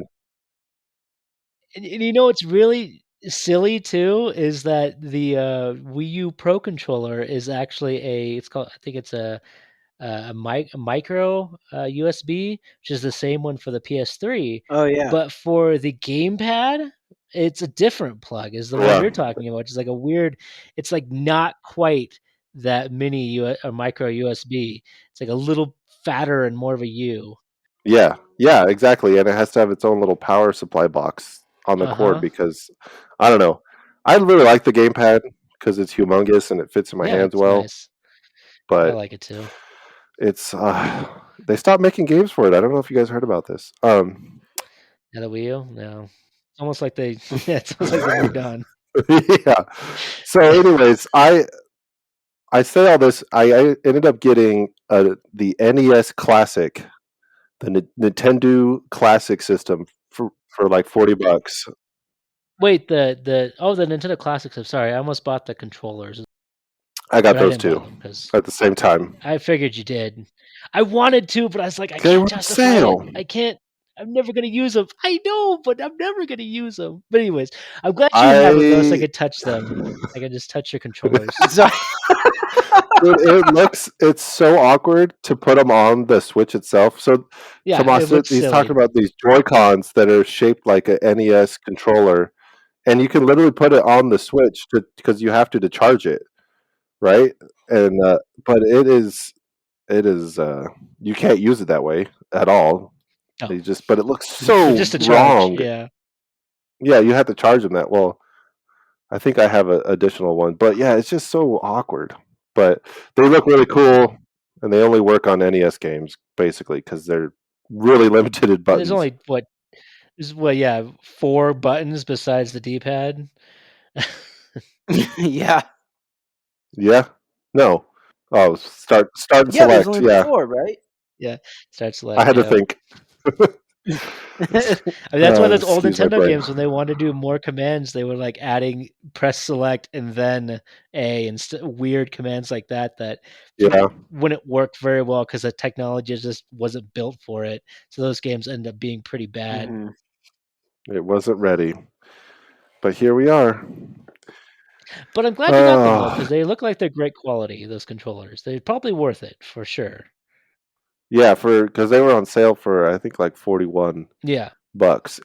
And you know what's really silly too is that the, Wii U Pro controller is actually it's called I think it's a micro, USB, which is the same one for the PS3, Oh, yeah. but for the gamepad, it's a different plug, is the one Yeah, you're talking about, which is like a weird it's like not quite that mini U or micro USB. It's like a little fatter and more of a U. yeah, yeah, exactly, and it has to have its own little power supply box on the cord Uh-huh. because I don't know. I really like the gamepad because it's humongous and it fits in my Yeah, hands it's well, nice. I but like it too. it's they stopped making games for it. I don't know if you guys heard about this. Yeah, the Wii U? No. It's almost like they yeah, it's almost like they moved on. Yeah. So, anyways, I say all this. I ended up getting the NES Classic, the Nintendo Classic system for like $40. Wait, the Nintendo Classics. I'm sorry, I almost bought the controllers, I got but I those didn't buy too them because at the same time. I figured you did. I wanted to, but I was like, I They can't were on justify it. sale. I can't. I'm never gonna use them. I know, but I'm never gonna use them. But anyways, I'm glad you have them though, so I I could touch them. I can just touch your controllers. Sorry. Dude, it's so awkward to put them on the Switch itself. So Yeah, it Tomasa, looks he's silly. talking about these Joy-Cons that are shaped like a NES controller, and you can literally put it on the Switch because you have to charge it, right? And but it is you can't use it that way at all. Oh, But it looks for so just a charge. wrong. Yeah. Yeah, you have to charge them that. Well, I think I have an additional one, but yeah, it's just so awkward. But they look really cool, and they only work on NES games basically because they're really limited And there's buttons. only yeah, 4 buttons besides the D-pad. Yeah. Yeah, no. Oh, start and Yeah, there's select. only Yeah, 4, right? Yeah, start I select. had to Yeah. think. I mean, that's one of those old Excuse my Nintendo brain. games when they wanted to do more commands. They were like adding press select and then A and weird commands like that Yeah, wouldn't work very well because the technology just wasn't built for it. So those games end up being pretty bad. Mm-hmm. it wasn't ready, but here we are. But I'm glad you got them though because they look like they're great quality. Those controllers, they're probably worth it for sure. Yeah, because they were on sale for I think like $41, Yeah,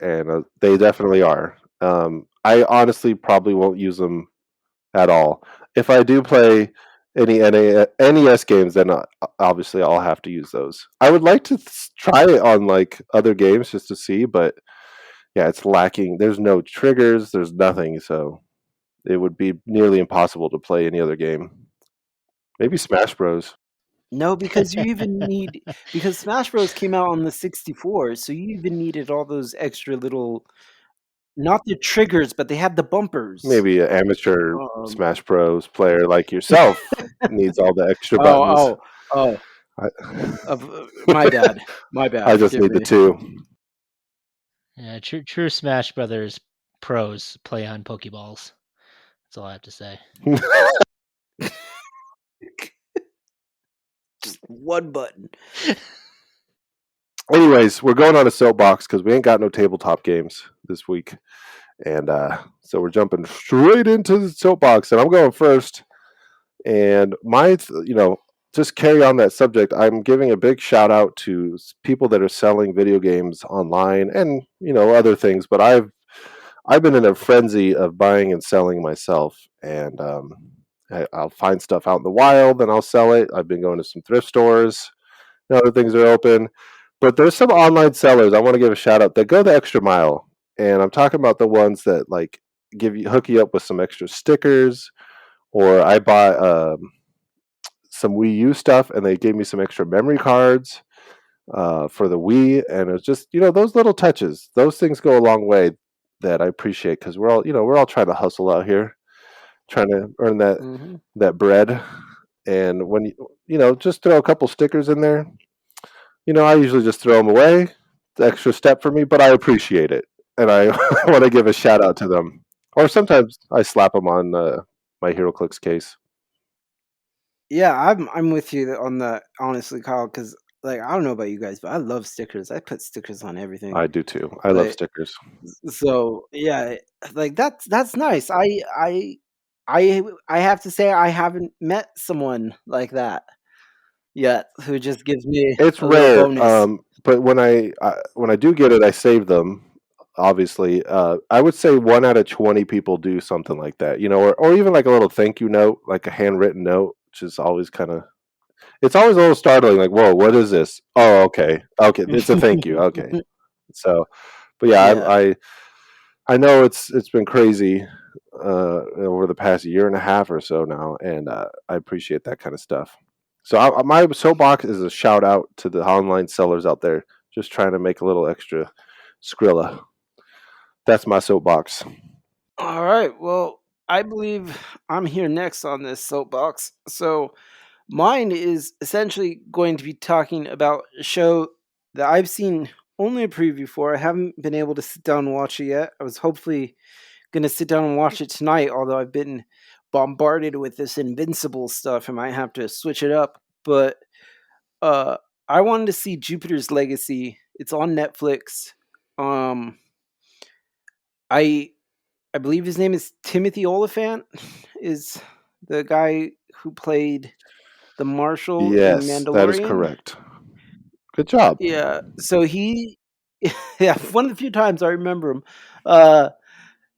and they definitely are. I honestly probably won't use them at all. If I do play any NES games, then obviously I'll have to use those. I would like to try it on like other games just to see, but yeah, it's lacking. There's no triggers. There's nothing, so it would be nearly impossible to play any other game. Maybe Smash Bros. No, because because Smash Bros came out on the 64, so you even needed all those extra little, not the triggers, but they had the bumpers. Maybe an amateur Smash Bros. Player like yourself needs all the extra buttons. Oh, I, my bad. I just need the 2. yeah. True Smash Brothers pros play on Pokeballs. That's all I have to say. Just one button. Anyways, we're going on a soapbox because we ain't got no tabletop games this week. And so we're jumping straight into the soapbox, and I'm going first. And just carry on that subject. I'm giving a big shout out to people that are selling video games online and other things. But I've been in a frenzy of buying and selling myself, and I'll find stuff out in the wild and I'll sell it. I've been going to some thrift stores. Other things are open, but there's some online sellers I want to give a shout out that go the extra mile, and I'm talking about the ones that like hook you up with some extra stickers, or I bought some Wii U stuff and they gave me some extra memory cards for the Wii, and it's just those little touches, those things go a long way that I appreciate because we're all trying to hustle out here, trying to earn that bread, and when just throw a couple stickers in there. I usually just throw them away. The extra step for me, but I appreciate it, and I want to give a shout out to them. Or sometimes I slap them on my HeroClix case. Yeah, I'm with you on that, honestly, Kyle. Because like I don't know about you guys, but I love stickers. I put stickers on everything. I do too. I love stickers. So yeah, like that's nice. I have to say I haven't met someone like that yet who just gives me It's a little rare, bonus. but when I do get it, I save them. Obviously, I would say 1 out of 20 people do something like that, or even like a little thank you note, like a handwritten note, which is always it's always a little startling. Like, whoa, what is this? Oh, okay, it's a thank you. Okay, so, but yeah, Yeah. I know it's been crazy over the past year and a half or so now, and I appreciate that kind of stuff. So my soapbox is a shout out to the online sellers out there, just trying to make a little extra Skrilla. That's my soapbox. All right. Well, I believe I'm here next on this soapbox. So mine is essentially going to be talking about a show that I've seen only a preview for. I haven't been able to sit down and watch it yet. I was hopefully going to sit down and watch it tonight, although I've been bombarded with this Invincible stuff. I might have to switch it up. But I wanted to see Jupiter's Legacy. It's on Netflix. I believe his name is Timothy Oliphant, is the guy who played the Marshal in Yes, that is Mandalorian. correct. Good job. Yeah, so yeah, one of the few times I remember him.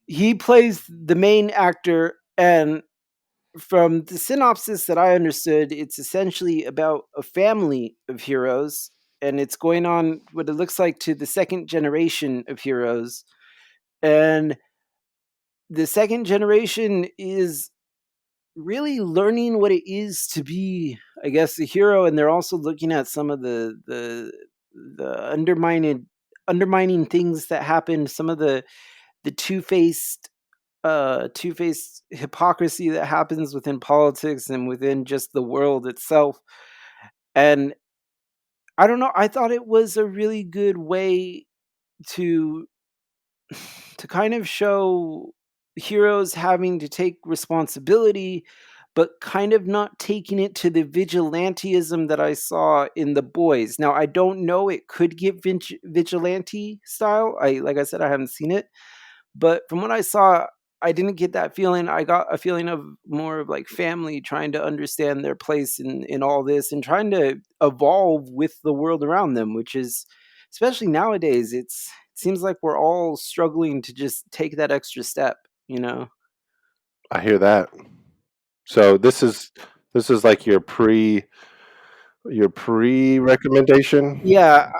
He plays the main actor, and from the synopsis that I understood, it's essentially about a family of heroes, and it's going on what it looks like to the second generation of heroes. And the second generation is really learning what it is to be, I guess, a hero, and they're also looking at some of the undermining things that happened, some of the two-faced hypocrisy that happens within politics and within just the world itself. And I don't know, I thought it was a really good way to kind of show heroes having to take responsibility, but kind of not taking it to the vigilantism that I saw in The Boys. Now, I don't know, it could get vigilante style. Like I said, I haven't seen it, but from what I saw, I didn't get that feeling. I got a feeling of more of like family trying to understand their place in all this and trying to evolve with the world around them, which is, especially nowadays, it seems like we're all struggling to just take that extra step, you know? I hear that. So this is like your pre recommendation. Yeah,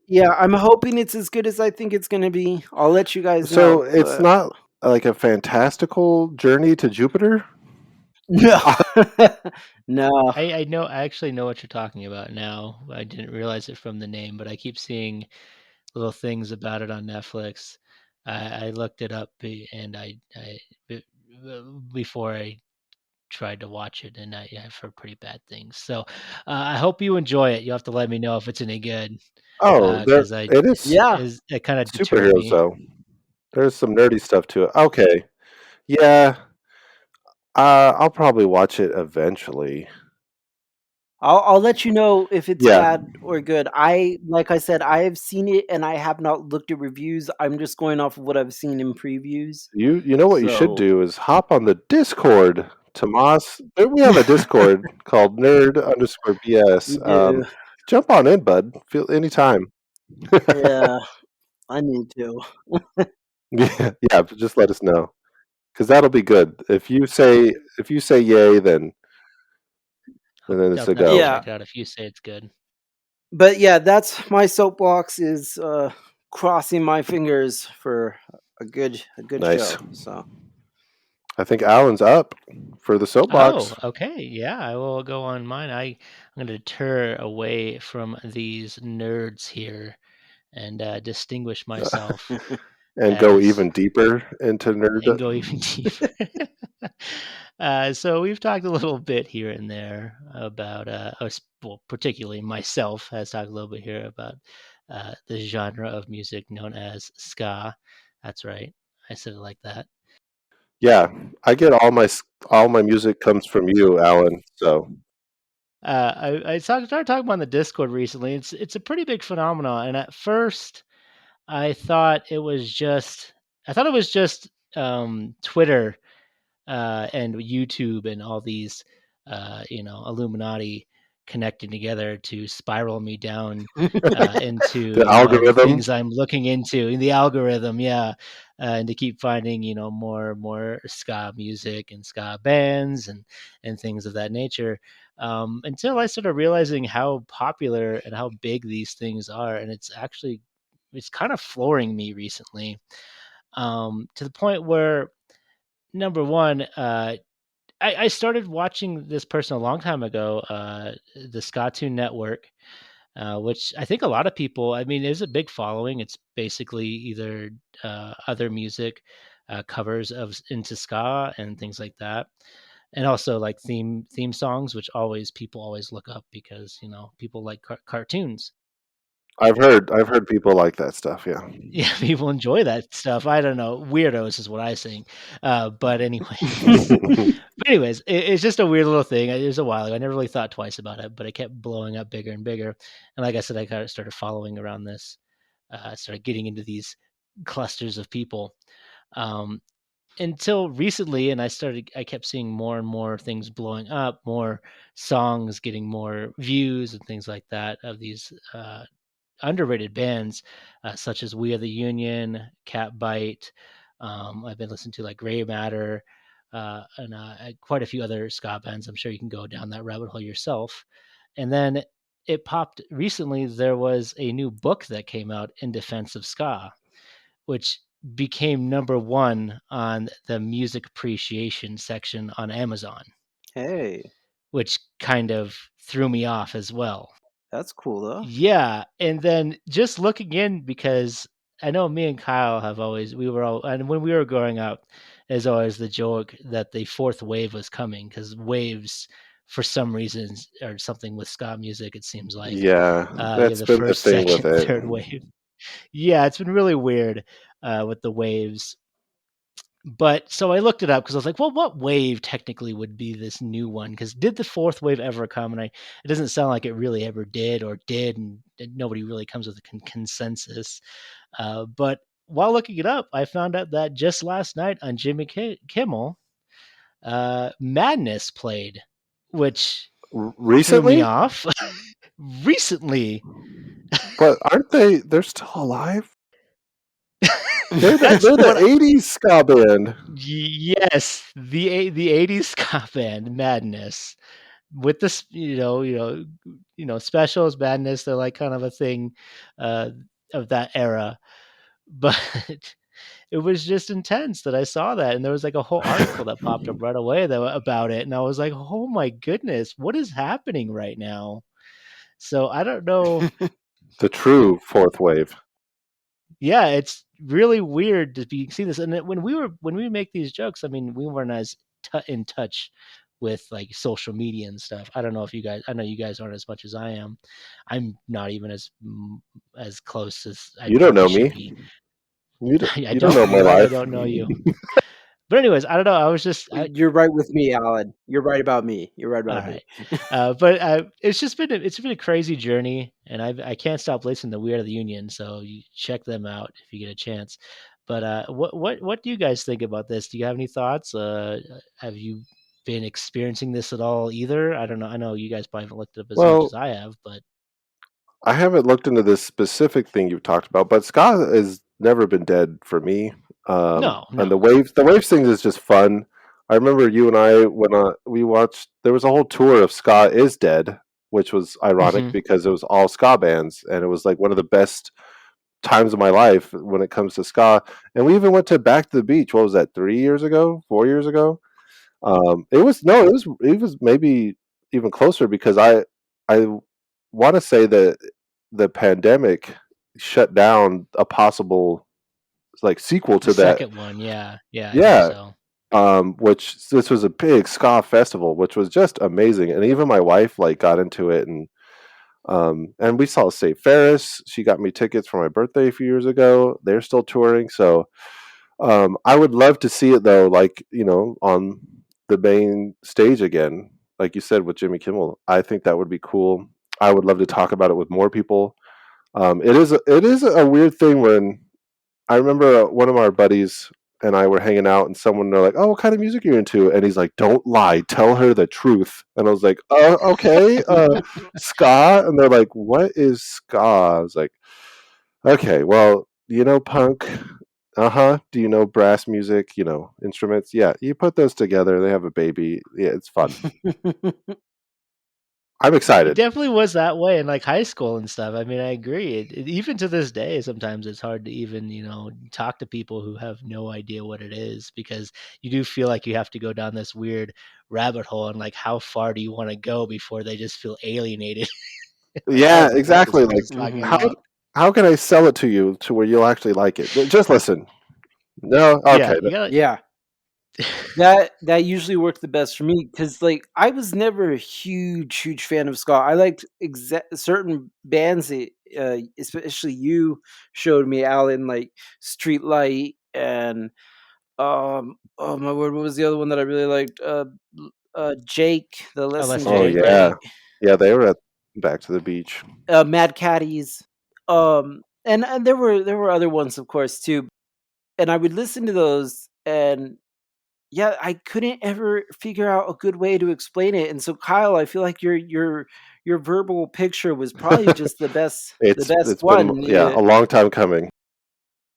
yeah, I'm hoping it's as good as I think it's gonna be. I'll let you guys So know, it's but not like a fantastical journey to Jupiter. no. No. I know. I actually know what you're talking about now. I didn't realize it from the name, but I keep seeing little things about it on Netflix. I looked it up and before I tried to watch it, and I've heard pretty bad things. So I hope you enjoy it. You'll have to let me know if it's any good, Oh, there because I it is. Yeah. it kind of deterred Superheroes me. though. There's some nerdy stuff to it. Okay. Yeah. I'll probably watch it eventually. I'll let you know if it's Yeah. bad or good. Like I said, I have seen it and I have not looked at reviews. I'm just going off of what I've seen in previews. You know what you should So do is hop on the Discord, Tomas. We have a Discord called Nerd_BS. we do. Jump on in, bud. Feel anytime. Yeah, I need to. Yeah, yeah. Just let us know because that'll be good. If you say yay, then then it's I'll a definitely go. Yeah. check it out if you say it's good. But yeah, that's my soapbox, is crossing my fingers for a good Nice. show. So I think Alan's up for the Oh, soapbox. okay. Yeah, I will go on mine. I'm going to deter away from these nerds here and distinguish myself And go as even deeper into nerd. and go even deeper. So we've talked a little bit here and there about, well, particularly myself has talked a little bit here about the genre of music known as ska. That's right. I said it like that. Yeah, I get all my music comes from you, Alan. So Started talking about on the Discord recently. It's a pretty big phenomenon, and at first I thought it was just Twitter and YouTube and all these Illuminati connecting together to spiral me down into the algorithm. things I'm looking into in the algorithm, yeah, and to keep finding more ska music and ska bands and things of that nature, until I started realizing how popular and how big these things are, and it's kind of flooring me recently, to the point where number one, I started watching this person a long time ago, the Cartoon Network, which I think a lot of people. I mean, there's a big following. It's basically either other music covers of into ska and things like that, and also like theme songs, which always people always look up because people like cartoons. I've heard people like that stuff. Yeah. Yeah, people enjoy that stuff. I don't know. Weirdos is what I think. But anyways, it's just a weird little thing. It was a while ago. I never really thought twice about it, but it kept blowing up bigger and bigger. And like I said, I kind of started following around this. Started getting into these clusters of people. Until recently, and I kept seeing more and more things blowing up, more songs getting more views and things like that of these underrated bands, such as We Are the Union, Catbite. I've been listening to like Gray Matter, and quite a few other ska bands. I'm sure you can go down that rabbit hole yourself. And then it popped recently. There was a new book that came out in defense of ska, which became number one on the music appreciation section on Amazon. Hey, which kind of threw me off as well. That's cool though. Yeah, and then just looking in, because I know me and Kyle and when we were growing up, there's always the joke that the fourth wave was coming, because waves, for some reasons, are something with ska music. It seems like that's the been the first, thing with second, it. third wave. Yeah, it's been really weird with the waves. But so I looked it up because I was like, well, what wave technically would be this new one? Because did the fourth wave ever come? And it doesn't sound like it really ever did, and nobody really comes with a consensus. But while looking it up, I found out that just last night on Jimmy Kimmel, Madness played, which threw me Recently? off. Recently. But aren't they? They're still alive. They're That's the what 80s ska band. Yes, the 80s ska band Madness, with this, specials, Madness. They're like kind of a thing uh, of that era, but it was just intense that I saw that, and there was like a whole article that popped up right away about it, and I was like, oh my goodness, what is happening right now? So I don't know. The true fourth wave. Yeah, it's really weird to be seeing this. And when we make these jokes, I mean, we weren't as in touch with like social media and stuff. I don't know if you guys. I know you guys aren't as much as I am. I'm not even as close as I You don't probably know should me. be. You I don't know don't. my You're right. I life. don't know you. But anyways, I don't know. I was just. You're right with me, Alan. You're right about me. You're right about me. But it's been a crazy journey, and I can't stop listening to We Are the Union. So you check them out if you get a chance. But what do you guys think about this? Do you have any thoughts? Have you been experiencing this at all either? I don't know. I know you guys probably haven't looked it up as much as I have, but I haven't looked into this specific thing you've talked about, but ska has never been dead for me. no. And the waves things is just fun. I remember you and I when we watched. There was a whole tour of Ska is Dead, which was ironic because it was all ska bands, and it was like one of the best times of my life when it comes to ska. And we even went to Back to the Beach. What was that? 3 years ago? 4 years ago? It was maybe even closer because I want to say that the pandemic shut down a possible like sequel The to that. second one, yeah, I think so. Which this was a big ska festival, which was just amazing, and even my wife like got into it, and we saw Save Ferris. She got me tickets for my birthday a few years ago. They're still touring, so I would love to see it though, like on the main stage again, like you said with Jimmy Kimmel. I think that would be cool. I would love to talk about it with more people. It is a weird thing when I remember one of our buddies and I were hanging out, and they're like, "Oh, what kind of music are you into?" And he's like, "Don't lie, tell her the truth." And I was like, okay, ska." And they're like, "What is ska?" I was like, "Okay, well, punk." Uh-huh. Do you know brass music, instruments? Yeah, you put those together, they have a baby. Yeah, it's fun. I'm It excited. definitely was that way in like high school and stuff. I mean, I agree. Even to this day, sometimes it's hard to even talk to people who have no idea what it is, because you do feel like you have to go down this weird rabbit hole, and like how far do you want to go before they just feel alienated? Like, I Yeah, don't know what this exactly. Like, person's talking how about. how can I sell it to you to where you'll actually like it? Just listen. No, Yeah, okay. you gotta. Yeah. That usually worked the best for me because, like, I was never a huge fan of ska. I liked certain bands that, especially you showed me, Alan, like Streetlight and oh my word, what was the other one that I really liked? Jake, the Less Than Listen, Oh Jake, Jake, right? yeah. yeah, they were at Back to the Beach. Mad Caddies, and there were other ones, of course, too. And I would listen to those, and yeah, I couldn't ever figure out a good way to explain it. And so, Kyle, I feel like your verbal picture was probably just the best It's been one. a long time coming.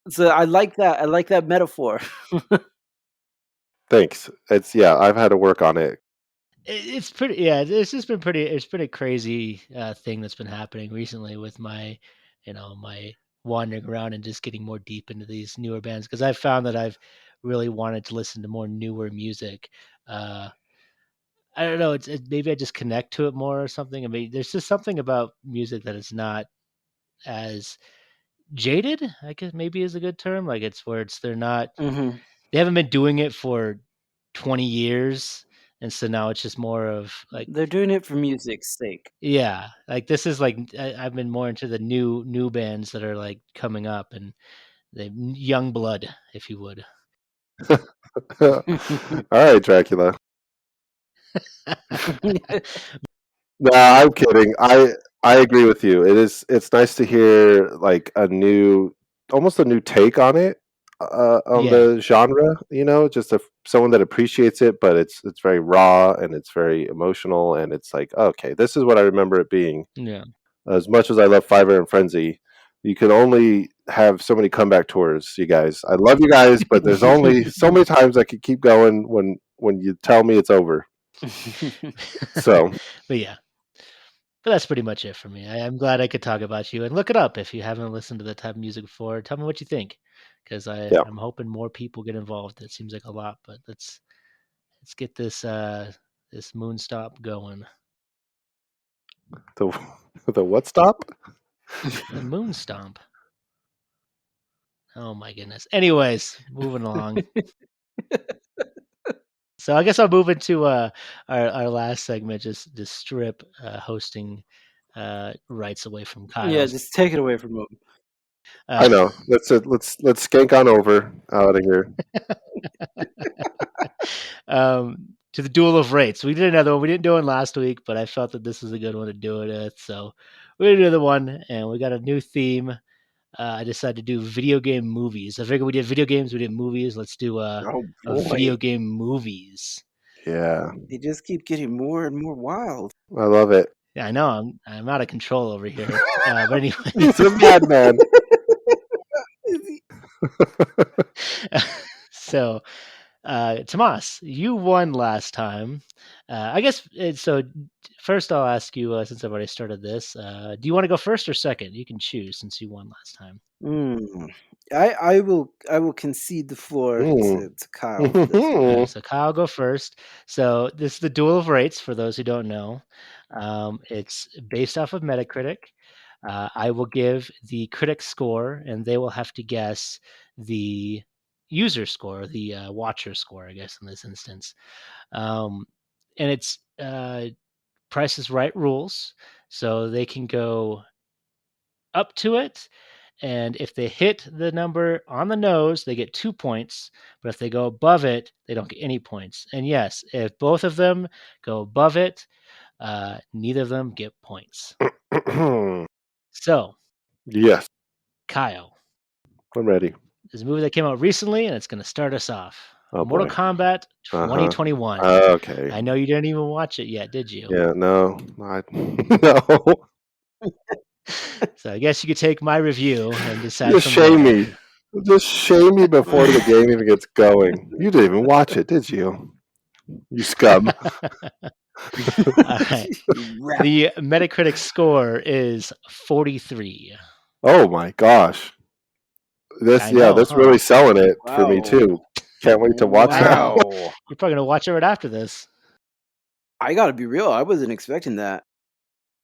So I like that. I like that metaphor. Thanks. I've had to work on it. It's pretty. Yeah, it's just been pretty. It's been a crazy thing that's been happening recently with my, my wandering around and just getting more deep into these newer bands because I've found that I've really wanted to listen to more newer music. Uh, I don't know. Maybe I just connect to it more or something. I mean, there's just something about music that is not as jaded. I guess maybe is a good term. Like it's where they're not. Hmm. They haven't been doing it for 20 years, and so now it's just more of like, They're doing it for music's sake. yeah, like this is like I've been more into the new bands that are like coming up and the young blood, if you would. All right, Dracula. No, I'm kidding. I agree with you. It's nice to hear like almost a new take on it, on Yeah, the genre. Just someone that appreciates it, but it's very raw and it's very emotional, and it's like, okay, this is what I remember it being. yeah. As much as I love Fiverr and Frenzy, you can only have so many comeback tours, you guys. I love you guys, but there's only so many times I could keep going when you tell me it's over. So But yeah, but that's pretty much it for me. I'm glad I could talk about you and look it up if you haven't listened to that type of music before. Tell me what you think, because yeah, I'm hoping more people get involved. It seems like a lot, but let's get this moon stop going. the the what stop? The moon stomp. Oh my goodness. Anyways, moving along. So I guess I'll move into our last segment, just strip hosting rights away from Yeah, Kyle. just take it away from him. I Uh, know. Let's skank on over out of here. to the duel of rates. We did another one. We didn't do one last week, but I felt that this was a good one to do it with. So we did another one, and we got a new theme. I decided to do video game movies. I figured we did video games, we did movies. Let's do Oh a video boy, game movies. Yeah, they just keep getting more and more wild. I love it. Yeah, I know I'm out of control over here. But anyway, He's a madman. so Tomas, you won last time. I guess so. First, I'll ask you since I've already started this. Do you want to go first or second? You can choose since you won last time. I will concede the floor Mm. to Kyle for this All one. right, so Kyle, go first. So this is the duel of rates. For those who don't know, it's based off of Metacritic. I will give the critic score, and they will have to guess the user score, the watcher score, I guess in this instance. And it's Price is Right rules, so they can go up to it, and if they hit the number on the nose, they get 2 points, but if they go above it, they don't get any points. And yes, if both of them go above it, neither of them get points. So, Yes, Kyle, I'm ready. there's a movie that came out recently, and it's going to start us off. Oh Mortal boy. Kombat Uh-huh. 2021. Okay. I know you didn't even watch it yet, did you? Yeah, no. No. So I guess you could take my review and decide Just from shame there. me. Just shame me before the game even gets going. You didn't even watch it, did you? You scum. All right. Rap. The Metacritic score is 43. Oh my gosh. I know, That's really huh? selling it for me Wow. too. Can't wait to watch I that. know. Wow. You're probably gonna watch it right after this. I gotta be real. I wasn't expecting that.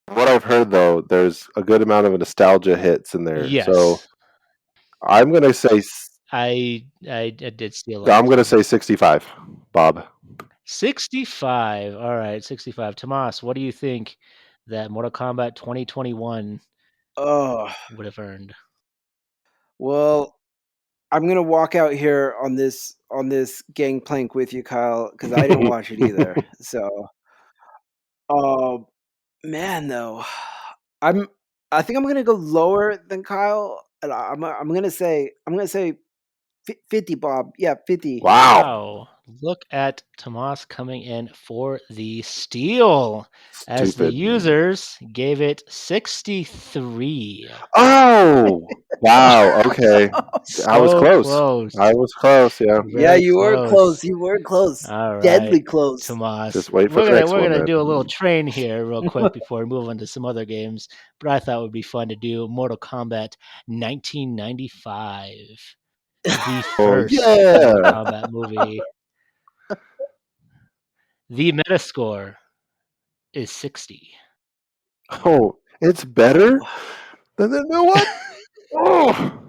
What I've heard though, there's a good amount of nostalgia hits in there. So Yes. I'm gonna say I did steal it. I'm going to say 65, Bob. 65. All right, 65. Tomas, what do you think that Mortal Kombat 2021 would have earned? Well, I'm gonna walk out here on this gangplank with you, Kyle, because I didn't watch it either. So, man, though, I think I'm gonna go lower than Kyle, and I'm gonna say 50, Bob. Yeah, 50. Wow. Look at Tomas coming in for the steal, as the Stupid. users gave it 63. Oh, wow. Okay. I was close. I was close. Yeah. Yeah, you were close. You were close. All right. Deadly close. Tomas, Just wait for the next one. We're gonna do a little train here real quick before we move on to some other games. But I thought it would be fun to do Mortal Kombat 1995, the first Mortal Kombat movie. The Metascore is 60. Oh, it's better than the new one. Oh.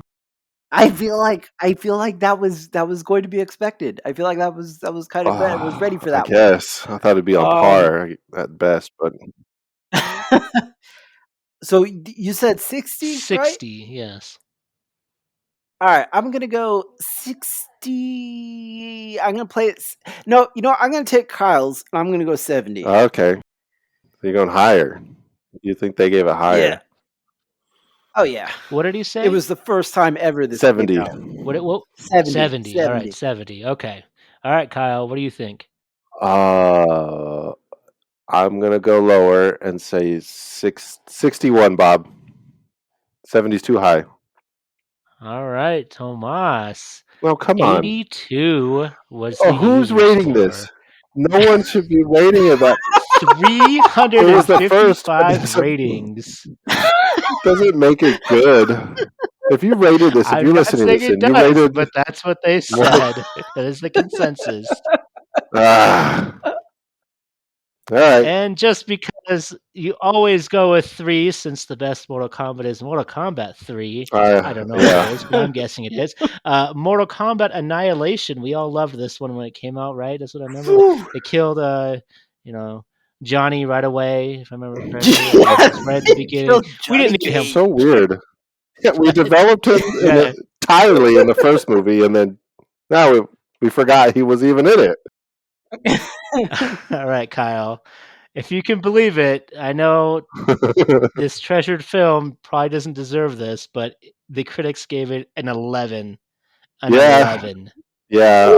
I feel like that was going to be expected. I feel like that was kind of I was ready for that. I guess I thought it'd be on par at best, but so you said 60, 60, right? Yes. All right, I'm gonna go 60. I'm gonna play it. No, you know what? I'm gonna take Kyle's, and I'm gonna go 70. Okay, so you're going higher. You think they gave it higher? Yeah. Oh yeah. What did he say? It was the first time ever this 70. came out. What? 70. 70. All right, 70. Okay. All right, Kyle. What do you think? I'm gonna go lower and say 61, Bob. 70's too high. All right, Tomas. Well, come on. 82 was the who's rating score. This? No one should be rating it that. 355 ratings. Doesn't make it good. If you rated this, if you're listening to this, you rated, but that's what they said. That is the consensus. All right. And just because you always go with 3, since the best Mortal Kombat is Mortal Kombat 3. I don't know what it is, but I'm guessing it is. Mortal Kombat Annihilation. We all loved this one when it came out, right? That's what I remember. They killed, Johnny right away, if I remember correctly. Right at the beginning. We didn't need him. So weird. Yeah, we developed him entirely in the first movie, and then now we forgot he was even in it. All right, Kyle. If you can believe it, I know this treasured film probably doesn't deserve this, but the critics gave it an 11. An 11. Yeah,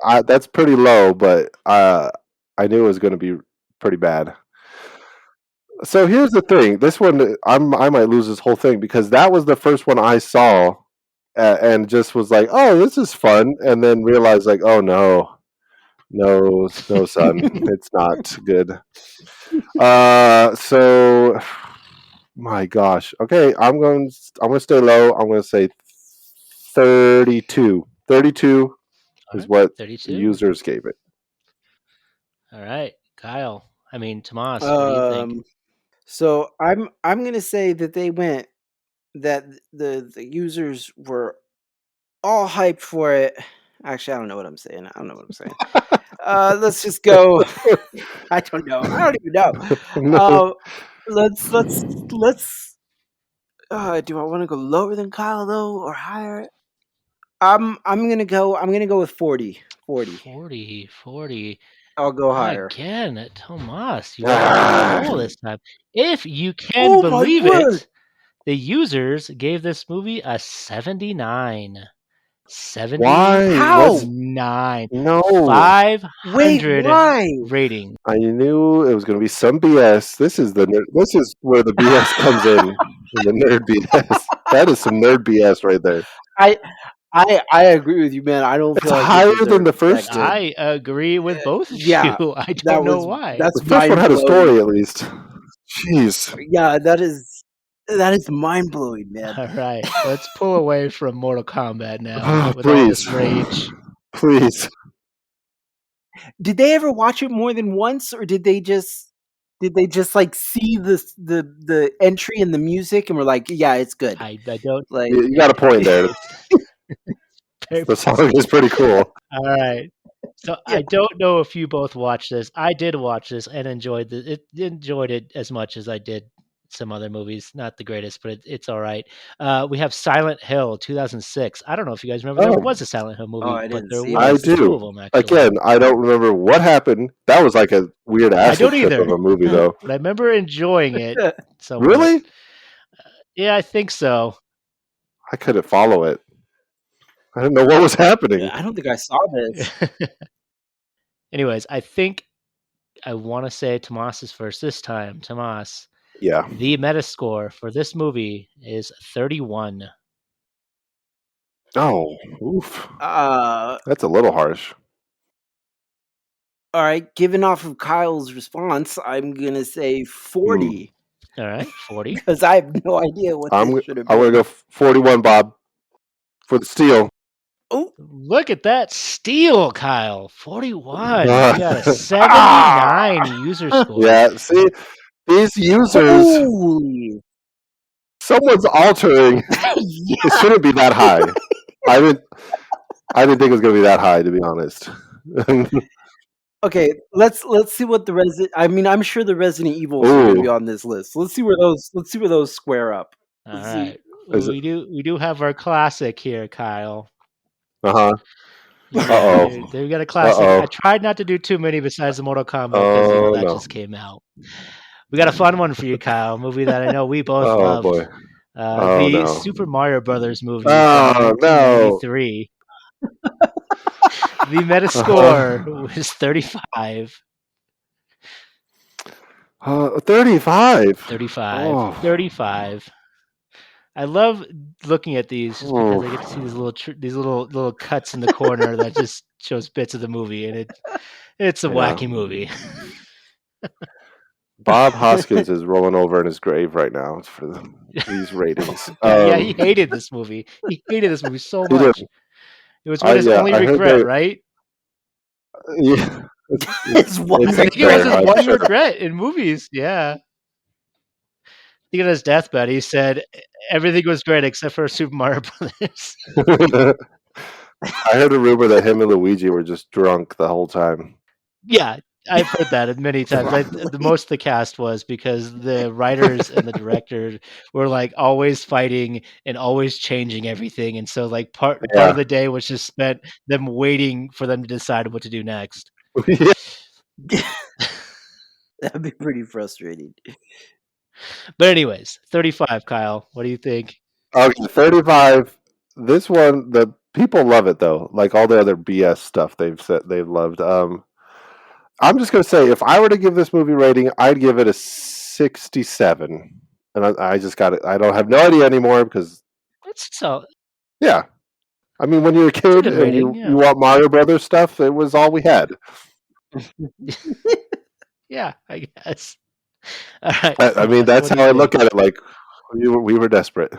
I that's pretty low, but I knew it was going to be pretty bad. So here's the thing. This one, I might lose this whole thing, because that was the first one I saw and just was like, oh, this is fun. And then realized, like, oh, no, son, it's not good. So, my gosh. Okay, I'm going to stay low. I'm going to say 32. 32 is what 32? The users gave it. All right, Kyle. Tomas, what do you think? So I'm gonna say that that the users were all hyped for it. Actually, I don't know what I'm saying. Let's just go. I don't know. I don't even know. Let's. Do I want to go lower than Kyle though, or higher? I'm gonna go with 40. 40. I'll go higher. Again, Tomas, you got all this time. If you can believe it, the users gave this movie a 79. 79. Why? 9. No. 500 rating. I knew it was going to be some BS. This is where the BS comes in the nerd BS. That is some nerd BS right there. I agree with you, man. I don't feel like higher than the first. I agree with both of you. I don't know why. The first one had a story, at least. Jeez. Yeah, that is mind blowing, man. All right, let's pull away from Mortal Kombat now. With all this rage. Please. Did they ever watch it more than once, or did they just like see the entry and the music and were like, yeah, it's good? I don't like. You got a point there. The song is pretty cool. All right. So Yeah. I don't know if you both watched this. I did watch this and enjoyed it as much as I did some other movies. Not the greatest, but it's all right. We have Silent Hill 2006. I don't know if you guys remember there Oh, was a Silent Hill movie, I but didn't there see I was this. two do. of them actually. Again, I don't remember what happened. That was like a weird I acid don't trip of either, a movie, though. but I remember enjoying it somewhat. Really? Yeah, I think so. I couldn't follow it. I didn't know what was happening. I don't think I saw this. Anyways, I want to say Tomas is first this time. Tomas, Yeah. the Metascore for this movie is 31. Oh, oof. All That's a little harsh. right, given off of Kyle's response, I'm gonna say 40 All right, 40. because I have no idea what I'm this should have going to been. go 41, Bob, for the steal. Oh, Look at that steal, Kyle. 41. Uh, We got a 79 user score. Yeah, see, these users, holy! someone's altering. Yeah. It shouldn't be that high. I didn't think it was going to be that high, to be honest. Okay, let's see what the Resident. I mean, I'm sure the Resident Evils are going to be Ooh, on this list. Let's see where those square up. All Let's right. see. is it? We do have our classic here, Kyle. Uh-huh. Yeah, Uh-oh. we got a classic. I Uh-oh. tried not to do too many besides the Mortal Kombat because Oh, that no. just came out. We got a fun one for you, Kyle. A movie that I know we both Oh, loved. boy. Oh, The no. Super Mario Brothers movie from Oh, no. 1993. The Uh-huh. Metascore was 35. 35. 35. Oh. 35. I love looking at these just because I get to see Oof. these little cuts in the corner that just shows bits of the movie, and it's a Yeah. wacky movie. Bob Hoskins is rolling over in his grave right now for these ratings. Yeah, he hated this movie. He hated this movie so He did. much. It was his only I heard regret, right? yeah, It's one I it's think it was very his regret. much one so. regret in movies. Yeah. I think on his deathbed, he said everything was great except for Super Mario Brothers. I heard a rumor that him and Luigi were just drunk the whole time. Yeah, I've heard that many times. The Probably. most the cast was because the writers and the director were like always fighting and always changing everything, and so like part Yeah. of the day was just spent them waiting for them to decide what to do next. Yeah. That'd be pretty frustrating. But anyways, 35, Kyle. What do you think? Okay, 35. This one, the people love it though. Like all the other BS stuff they've said they've loved. I'm just gonna say, if I were to give this movie rating, I'd give it a 67. And I just got it. I don't have no idea anymore because So yeah. I mean, when you're a it's a kid good and rating. you want Mario Brothers stuff, it was all we had. Yeah, I guess. All right. I mean, Tomas, that's what do how you I look think? at it. Like we were desperate.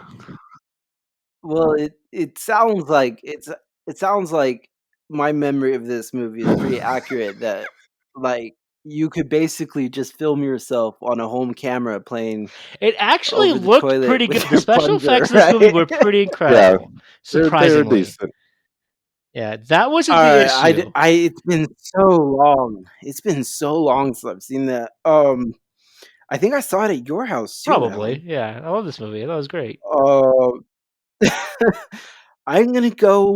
Well, it sounds like it sounds like my memory of this movie is pretty accurate. That like you could basically just film yourself on a home camera playing It actually over the looked toilet pretty with good. The your special plunger, effects in this movie right? were pretty Yeah, incredible, they're surprisingly. decent. Yeah, that wasn't All the right, issue. it's been so long. It's been so long since I've seen that. I think I saw it at your house too, Probably. Alan. Yeah, I love this movie. That was great. I'm gonna go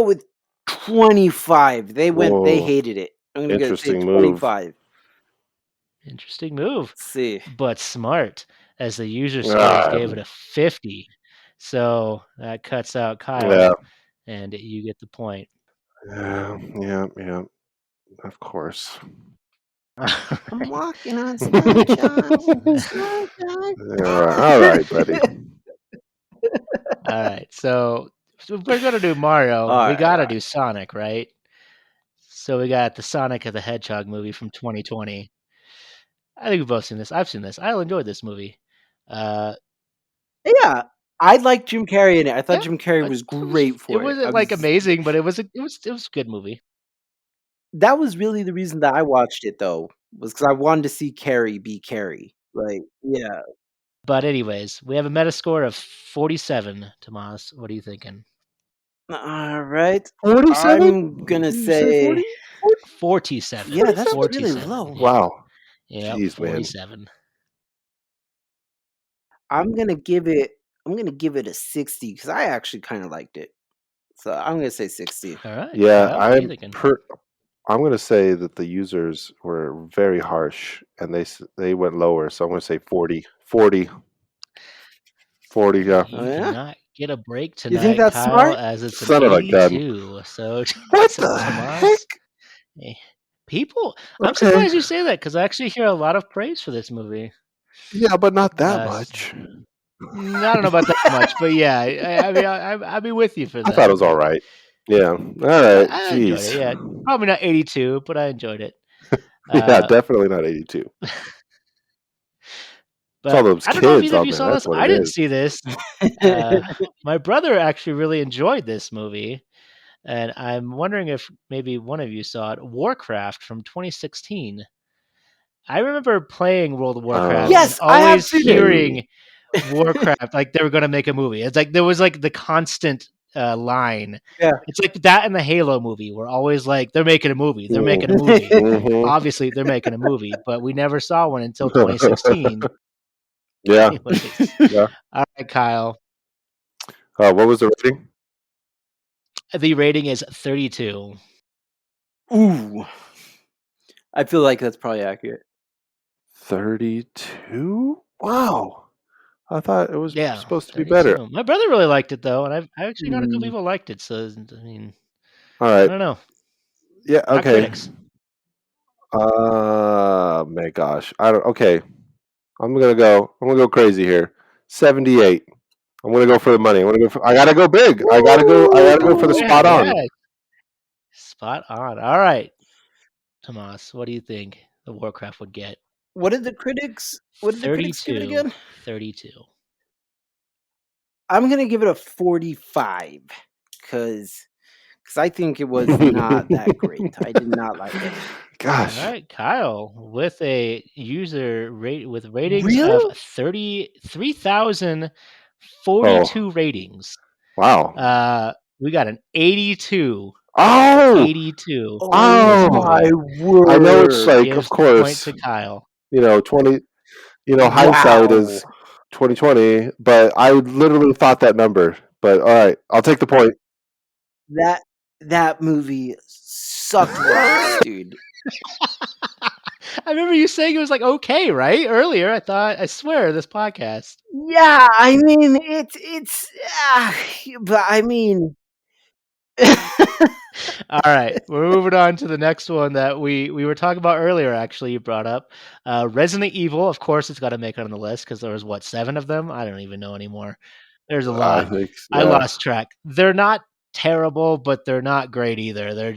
with 25. They Whoa, hated it. I'm gonna say interesting move. 25. Interesting move, Let's see. but smart, as the user scores Ah, gave it a 50. So that cuts out yeah, Kyle, and you get the point. yeah. Of course. I'm walking on sunshine, sunshine. All right, buddy. All right, so if we're gonna do Mario, All we right, all gotta right. do Sonic, right? So we got the Sonic the Hedgehog movie from 2020. I think we've both seen this. I've seen this. I enjoyed this movie. Uh, Yeah, I like Jim Carrey in it. I thought yeah, Jim Carrey was great it for it. wasn't like amazing, but it was a good movie. That was really the reason that I watched it though, was because I wanted to see Carrey be Carrey. Like, yeah. But anyways, we have a Metascore of 47. Tomas, what are you thinking? All right. 47? I'm gonna say 40? 47. Yeah, that's 47. really low. Yeah. Wow. Yeah, Jeez, 47. man. I'm gonna give it a 60 because I actually kind of liked it. So I'm gonna say 60. All right. Yeah, Kyle, what are you thinking? I'm going to say that the users were very harsh and they went lower. So I'm going to say 40. 40. 40, yeah. You Oh, yeah? cannot get a break You think tonight, that's Kyle, smart? as it's Son an of a gun. 82. So, What so the Tomas, heck? people, I'm Okay. surprised you say that because I actually hear a lot of praise for this movie. Yeah, but not that much. I don't know about that much, but yeah, I mean, I'll be with you for that. I thought it was all right. Yeah. All right. I enjoyed it. Jeez. Yeah, probably not 82, but I enjoyed it. Yeah, definitely not 82. It's all But those I don't know if kids either of on you there. saw That's this. what I it didn't is. see this. My brother actually really enjoyed this movie, and I'm wondering if maybe one of you saw it. Warcraft from 2016. I remember playing World of Warcraft and Yes, I have always seen it. hearing Warcraft like they were going to make a movie. It's like there was like the constant line. Yeah. It's like that in the Halo movie. We're always like, they're making a movie. They're making a movie. Mhm. Obviously, they're making a movie, but we never saw one until 2016. Yeah. Anyways. Yeah. All right, Kyle. What was the rating? The rating is 32. Ooh. I feel like that's probably accurate. 32? Wow. I thought it was supposed to be 32. better. My brother really liked it though, and I actually got a couple people liked it. So I mean, All I right. don't know. Yeah. Not Okay. critics. My gosh. I don't. Okay. I'm gonna go crazy here. 78. I'm gonna go for the money. I gotta go big. I gotta go for the spot on. Yeah. Spot on. All right, Tomas, what do you think the Warcraft would get? What did the critics give it again? 32. I'm gonna give it a 45 because I think it was not that great. I did not like it. Gosh. All right, Kyle, with a user rate with ratings Really? of 33,042 ratings. Wow. We got an 82. Oh. 82. Oh my word! I know it's like, Gives of course, point to Kyle. 20. Hindsight is 2020, but I literally thought that number. But all right, I'll take the point. That movie sucked rocks, dude. I remember you saying it was like okay, right? Earlier, I swear, this podcast. Yeah, I mean it's but I mean. All right, we're moving on to the next one that we were talking about earlier. Actually, you brought up Resident Evil. Of course, it's got to make it on the list because there was 7 of them. I don't even know anymore. There's a lot. I lost track. They're not terrible, but they're not great either. They're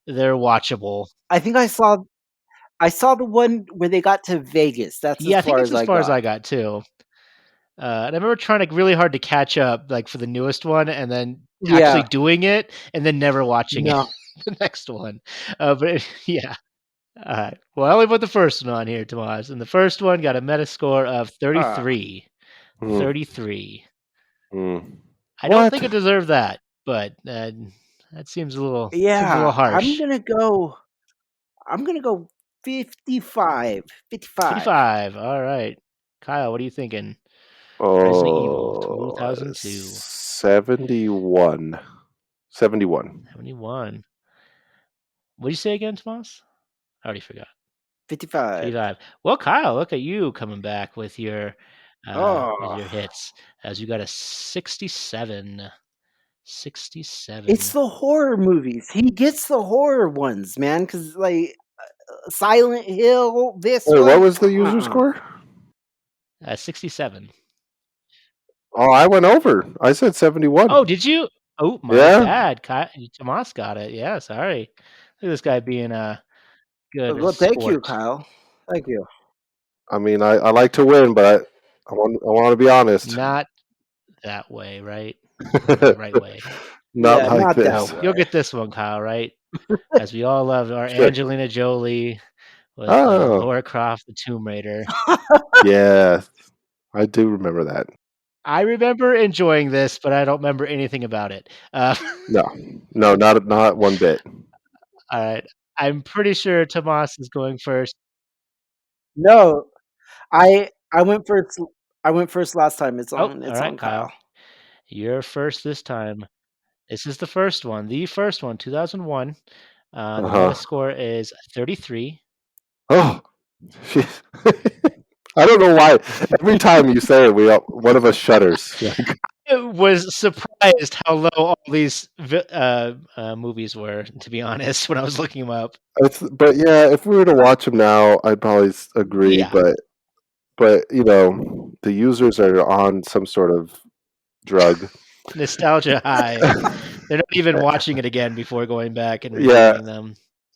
watchable. I think I saw the one where they got to Vegas. That's I think it's as far as I got too. And I remember trying really hard to catch up, like for the newest one, and then actually doing it, and then never watching it. The next one. But yeah. All right. Well, I only put the first one on here, Tomas, and the first one got a Metascore of 33. 33. I don't think it deserved that, but that seems a little harsh. I'm gonna go 55. 55. All right, Kyle, what are you thinking? Resident Evil 2002. 71. 71. 71. What did you say again, Tomas? I already forgot. 55. Well, Kyle, look at you coming back with your hits, as you got a 67. 67. It's the horror movies. He gets the horror ones, man, because like Silent Hill. This. Wait, what was the user score? 67. Oh, I went over. I said 71. Oh, did you? Oh, my bad. Tomas got it. Yeah, sorry. Look at this guy being a good Well, thank you, sport. Kyle. Thank you. I mean, I like to win, but I want to be honest. Not that way, right? The right way. Not this. That way. You'll get this one, Kyle, right? As we all love our Angelina Jolie with Lara Croft, the Tomb Raider. Yeah, I do remember that. I remember enjoying this, but I don't remember anything about it. No, not one bit. All right. I'm pretty sure Tomas is going first. No, I went first. I went first last time. It's Oh, on. all It's right, on Kyle. Kyle. You're first this time. This is the first one, 2001. The Uh-huh. Metascore is 33. Oh, jeez. I don't know why. Every time you say it, one of us shudders. I was surprised how low all these movies were, to be honest, when I was looking them up. But yeah, if we were to watch them now, I'd probably agree. Yeah. But the users are on some sort of drug. Nostalgia high. They're not even watching it again before going back and Yeah, reviewing them.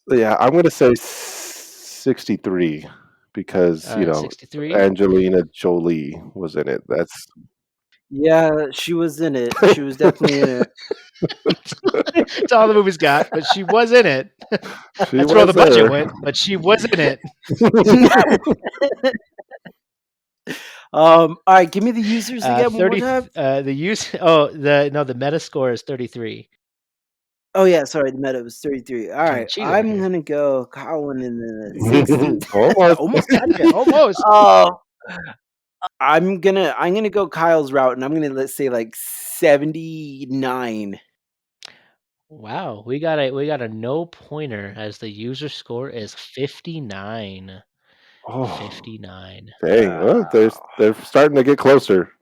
yeah. I'm gonna say 63 because 63. Angelina Jolie was in it. That's Yeah, she was in it. She was definitely in it. It's all the movie's got, but she was in it. she That's where all was the budget there. went, but she was in it. All right, give me the users again one more 30. time. The Metascore is 33. Oh yeah, sorry, the meta was 33. All Trying to right, cheat over I'm here. gonna go Kyle went in the 60. Almost. Almost got you. Almost. I'm gonna go Kyle's route, and I'm gonna let's say like 79. Wow, we got a no pointer as the user score is 59. Oh, 59. dang. Well, they're starting to get closer.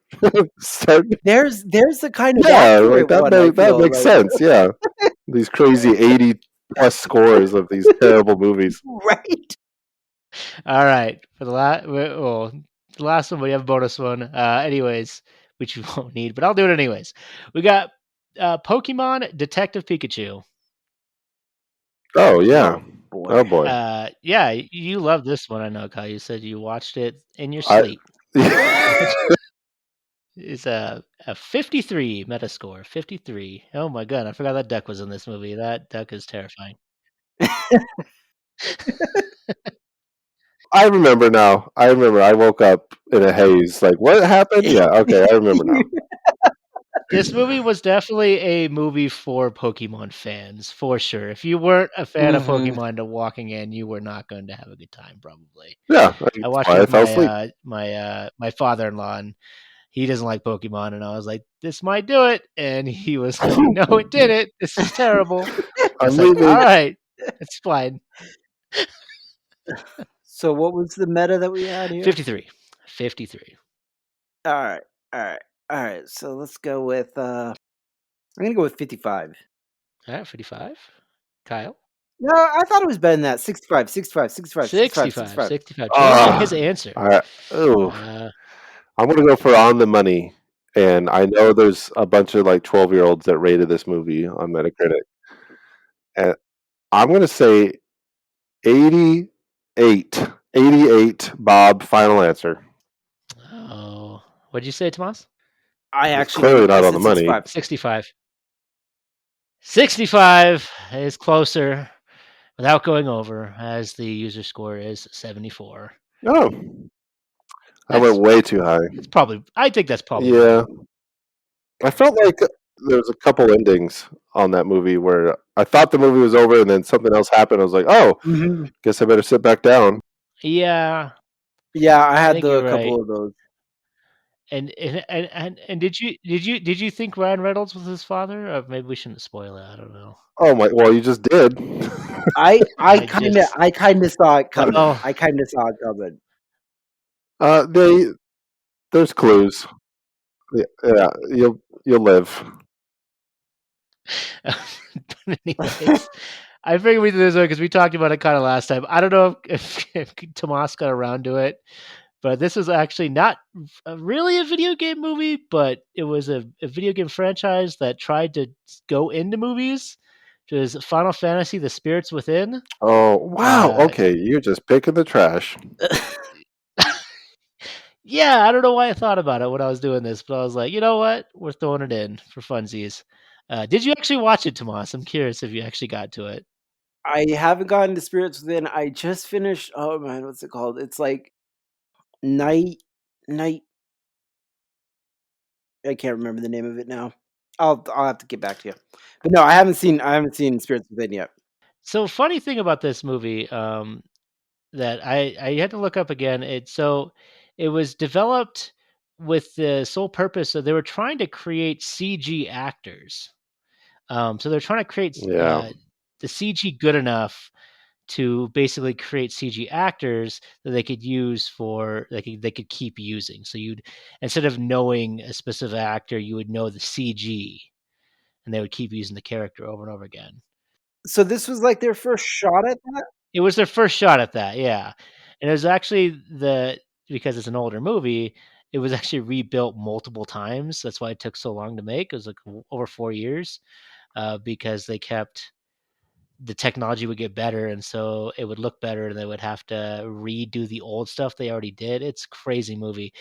There's the kind of Yeah, like accurate one. I that feel makes like sense. Yeah, these crazy 80 plus scores of these terrible movies. right. All right, for the last one we have a bonus one. Anyways, which you won't need, but I'll do it anyways. We got Pokemon Detective Pikachu. Oh yeah. Oh boy. Oh boy. Yeah, you love this one. I know, Kyle. You said you watched it in your I sleep. It's a 53 Metascore. 53. Oh my god, I forgot that duck was in this movie. That duck is terrifying. I remember now. I remember. I woke up in a haze. Like, what happened? Yeah. Okay, I remember now. This movie was definitely a movie for Pokemon fans, for sure. If you weren't a fan of Mhm. Pokemon walking in, you were not going to have a good time, probably. Yeah, I that's watched it why I with fell asleep. my father-in-law, and he doesn't like Pokemon, and I was like, "This might do it," and he was like, "No, it didn't. This is terrible." I I'm was like, "All leaving. right, it's fine." So what was the meta that we had here? 53. 53. All right. All right. So let's go with I'm gonna go with 55. All right, 55. Kyle? No, I thought it was better than that. 65, 65, 65, 65, 65. 65. 65. Changing his Ah, answer. oh, Uh, I'm gonna go for On the Money, and I know there's a bunch of like 12-year-olds that rated this movie on Metacritic, and I'm gonna say 88. 88. Bob, final answer. oh, what'd you say, Tomas? I It's actually clearly went. I not on the said money. 65. 65. 65 is closer without going over, as the user score is 74. Oh, I went That's way too high. I think that's probably Yeah, right. I felt like there was a couple endings on that movie where I thought the movie was over, and then something else happened. I was like, oh, Mhm. guess I better sit back down. Yeah, Yeah, I I had think you're the right. couple of those. And did you think Ryan Reynolds was his father? Or maybe we shouldn't spoil it. I don't know. Oh my! Well, you just did. I I kind of just I kind of saw it coming. well, I kind of saw it coming. They there's clues. Yeah, you'll live. but anyways, I figured we did this one because we talked about it kind of last time. I don't know if Tomas got around to it, but this was actually not really a video game movie, but it was a video game franchise that tried to go into movies, which is Final Fantasy: The Spirits Within. Oh wow! Uh, Okay, you're just picking the trash. yeah, I don't know why I thought about it when I was doing this, but I was like, you know what, we're throwing it in for funsies. Did you actually watch it, Tomas? I'm curious if you actually got to it. I haven't gotten to Spirits Within. I just finished. Oh man, what's it called? It's like night, night. I can't remember the name of it now. I'll have to get back to you. But no, I haven't seen Spirits Within yet. So funny thing about this movie, that I had to look up again. It was developed with the sole purpose of they were trying to create CG actors. So they're trying to create the CG good enough to basically create CG actors that they could use for they could keep using. So you'd, instead of knowing a specific actor, you would know the CG, and they would keep using the character over and over again. So this was like their first shot at that? It was their first shot at that, yeah. And it was actually because it's an older movie, it was actually rebuilt multiple times. That's why it took so long to make. It was like over 4 years, because they kept the technology would get better, and so it would look better, and they would have to redo the old stuff they already did. It's a crazy movie.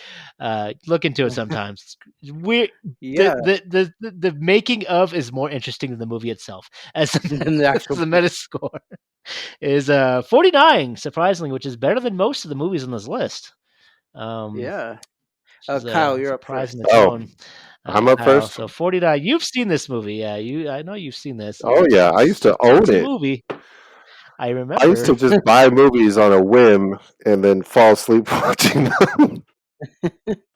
Look into it sometimes. It's weird. Yeah. The making of is more interesting than the movie itself. As Than the actual the Metascore is 49, surprisingly, which is better than most of the movies on this list. Yeah. Which is Kyle, you're up surprise first. in its own. I'm up Kyle, first. so 49. You've seen this movie, yeah? I know you've seen this. Oh yeah, I used to own it. Movie. I remember. I used to just buy movies on a whim and then fall asleep watching them.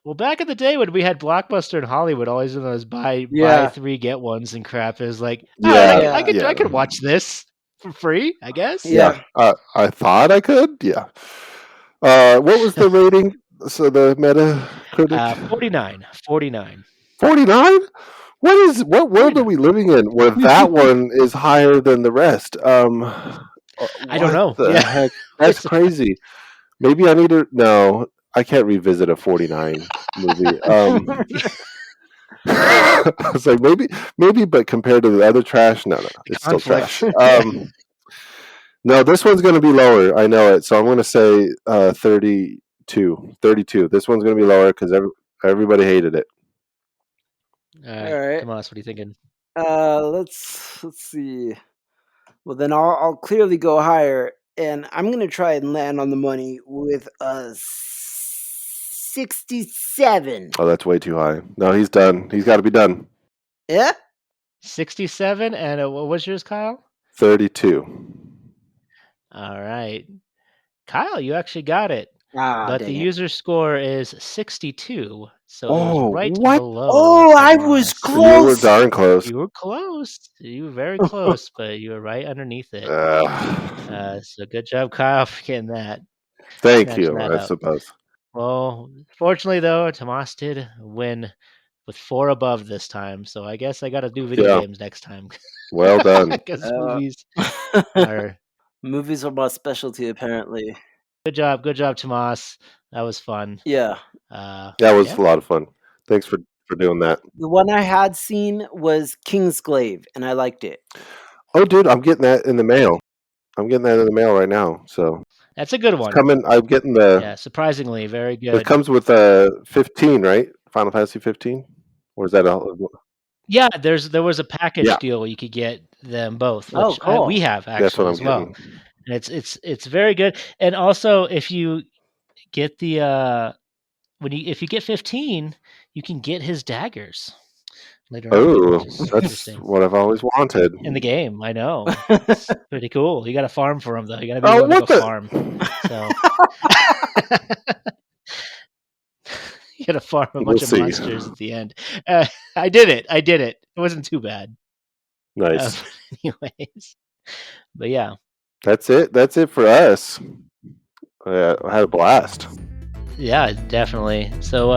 Well, back in the day when we had Blockbuster in Hollywood, always when I was buy 3 get ones and crap, it was like, I could watch this for free, I guess. Yeah. I thought I could. Yeah. What was the rating? So the Metacritic 49. 49. 49? What world are we living in where that one is higher than the rest? I don't know. The heck? That's crazy. Maybe I need to. No, I can't revisit a 49 movie. I was like, maybe, but compared to the other trash, no, it's still trash. No, this one's going to be lower. I know it. So I'm going to say 32. 32. This one's going to be lower because everybody hated it. All right. Tomas, what are you thinking? Let's see. Well, then I'll clearly go higher, and I'm going to try and land on the money with a 67. Oh, that's way too high. No, he's done. He's got to be done. Yeah? 67, and what was yours, Kyle? 32. All right. Kyle, you actually got it. But the user score is 62, so it was right below. Oh, I was close. You were darn close. You were close. You were very close, but you were right underneath it. So good job, Kyle, for getting that. Thank you, I suppose. Well, fortunately, though, Tomas did win with 4 above this time, so I guess I got to do video games next time. Well done. Because movies are my specialty, apparently. Good job, Tomas. That was fun. Yeah. That was a lot of fun. Thanks for doing that. The one I had seen was Kingsglaive, and I liked it. Oh, dude, I'm getting that in the mail. I'm getting that in the mail right now. So that's a good one. It's coming. I'm getting surprisingly very good. It comes with 15, right? Final Fantasy 15, or is that Yeah, there was a package deal where you could get them both, which cool. We have actually as well. Getting. And it's very good. And also, if you get the if you get 15, you can get his daggers later on. Oh, that's what I've always wanted in the game. I know, it's pretty cool. You got to farm for them though. You got to be able to farm. So you got to farm a bunch of monsters at the end. I did it. It wasn't too bad. Nice. Anyways, but yeah. That's it for us. I had a blast. Yeah, definitely. So,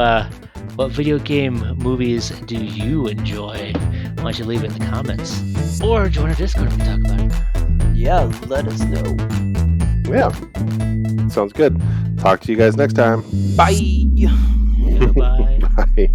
what video game movies do you enjoy? Why don't you leave it in the comments? Or join our Discord and talk about it. Yeah, let us know. Yeah. Sounds good. Talk to you guys next time. Bye. Bye. Bye.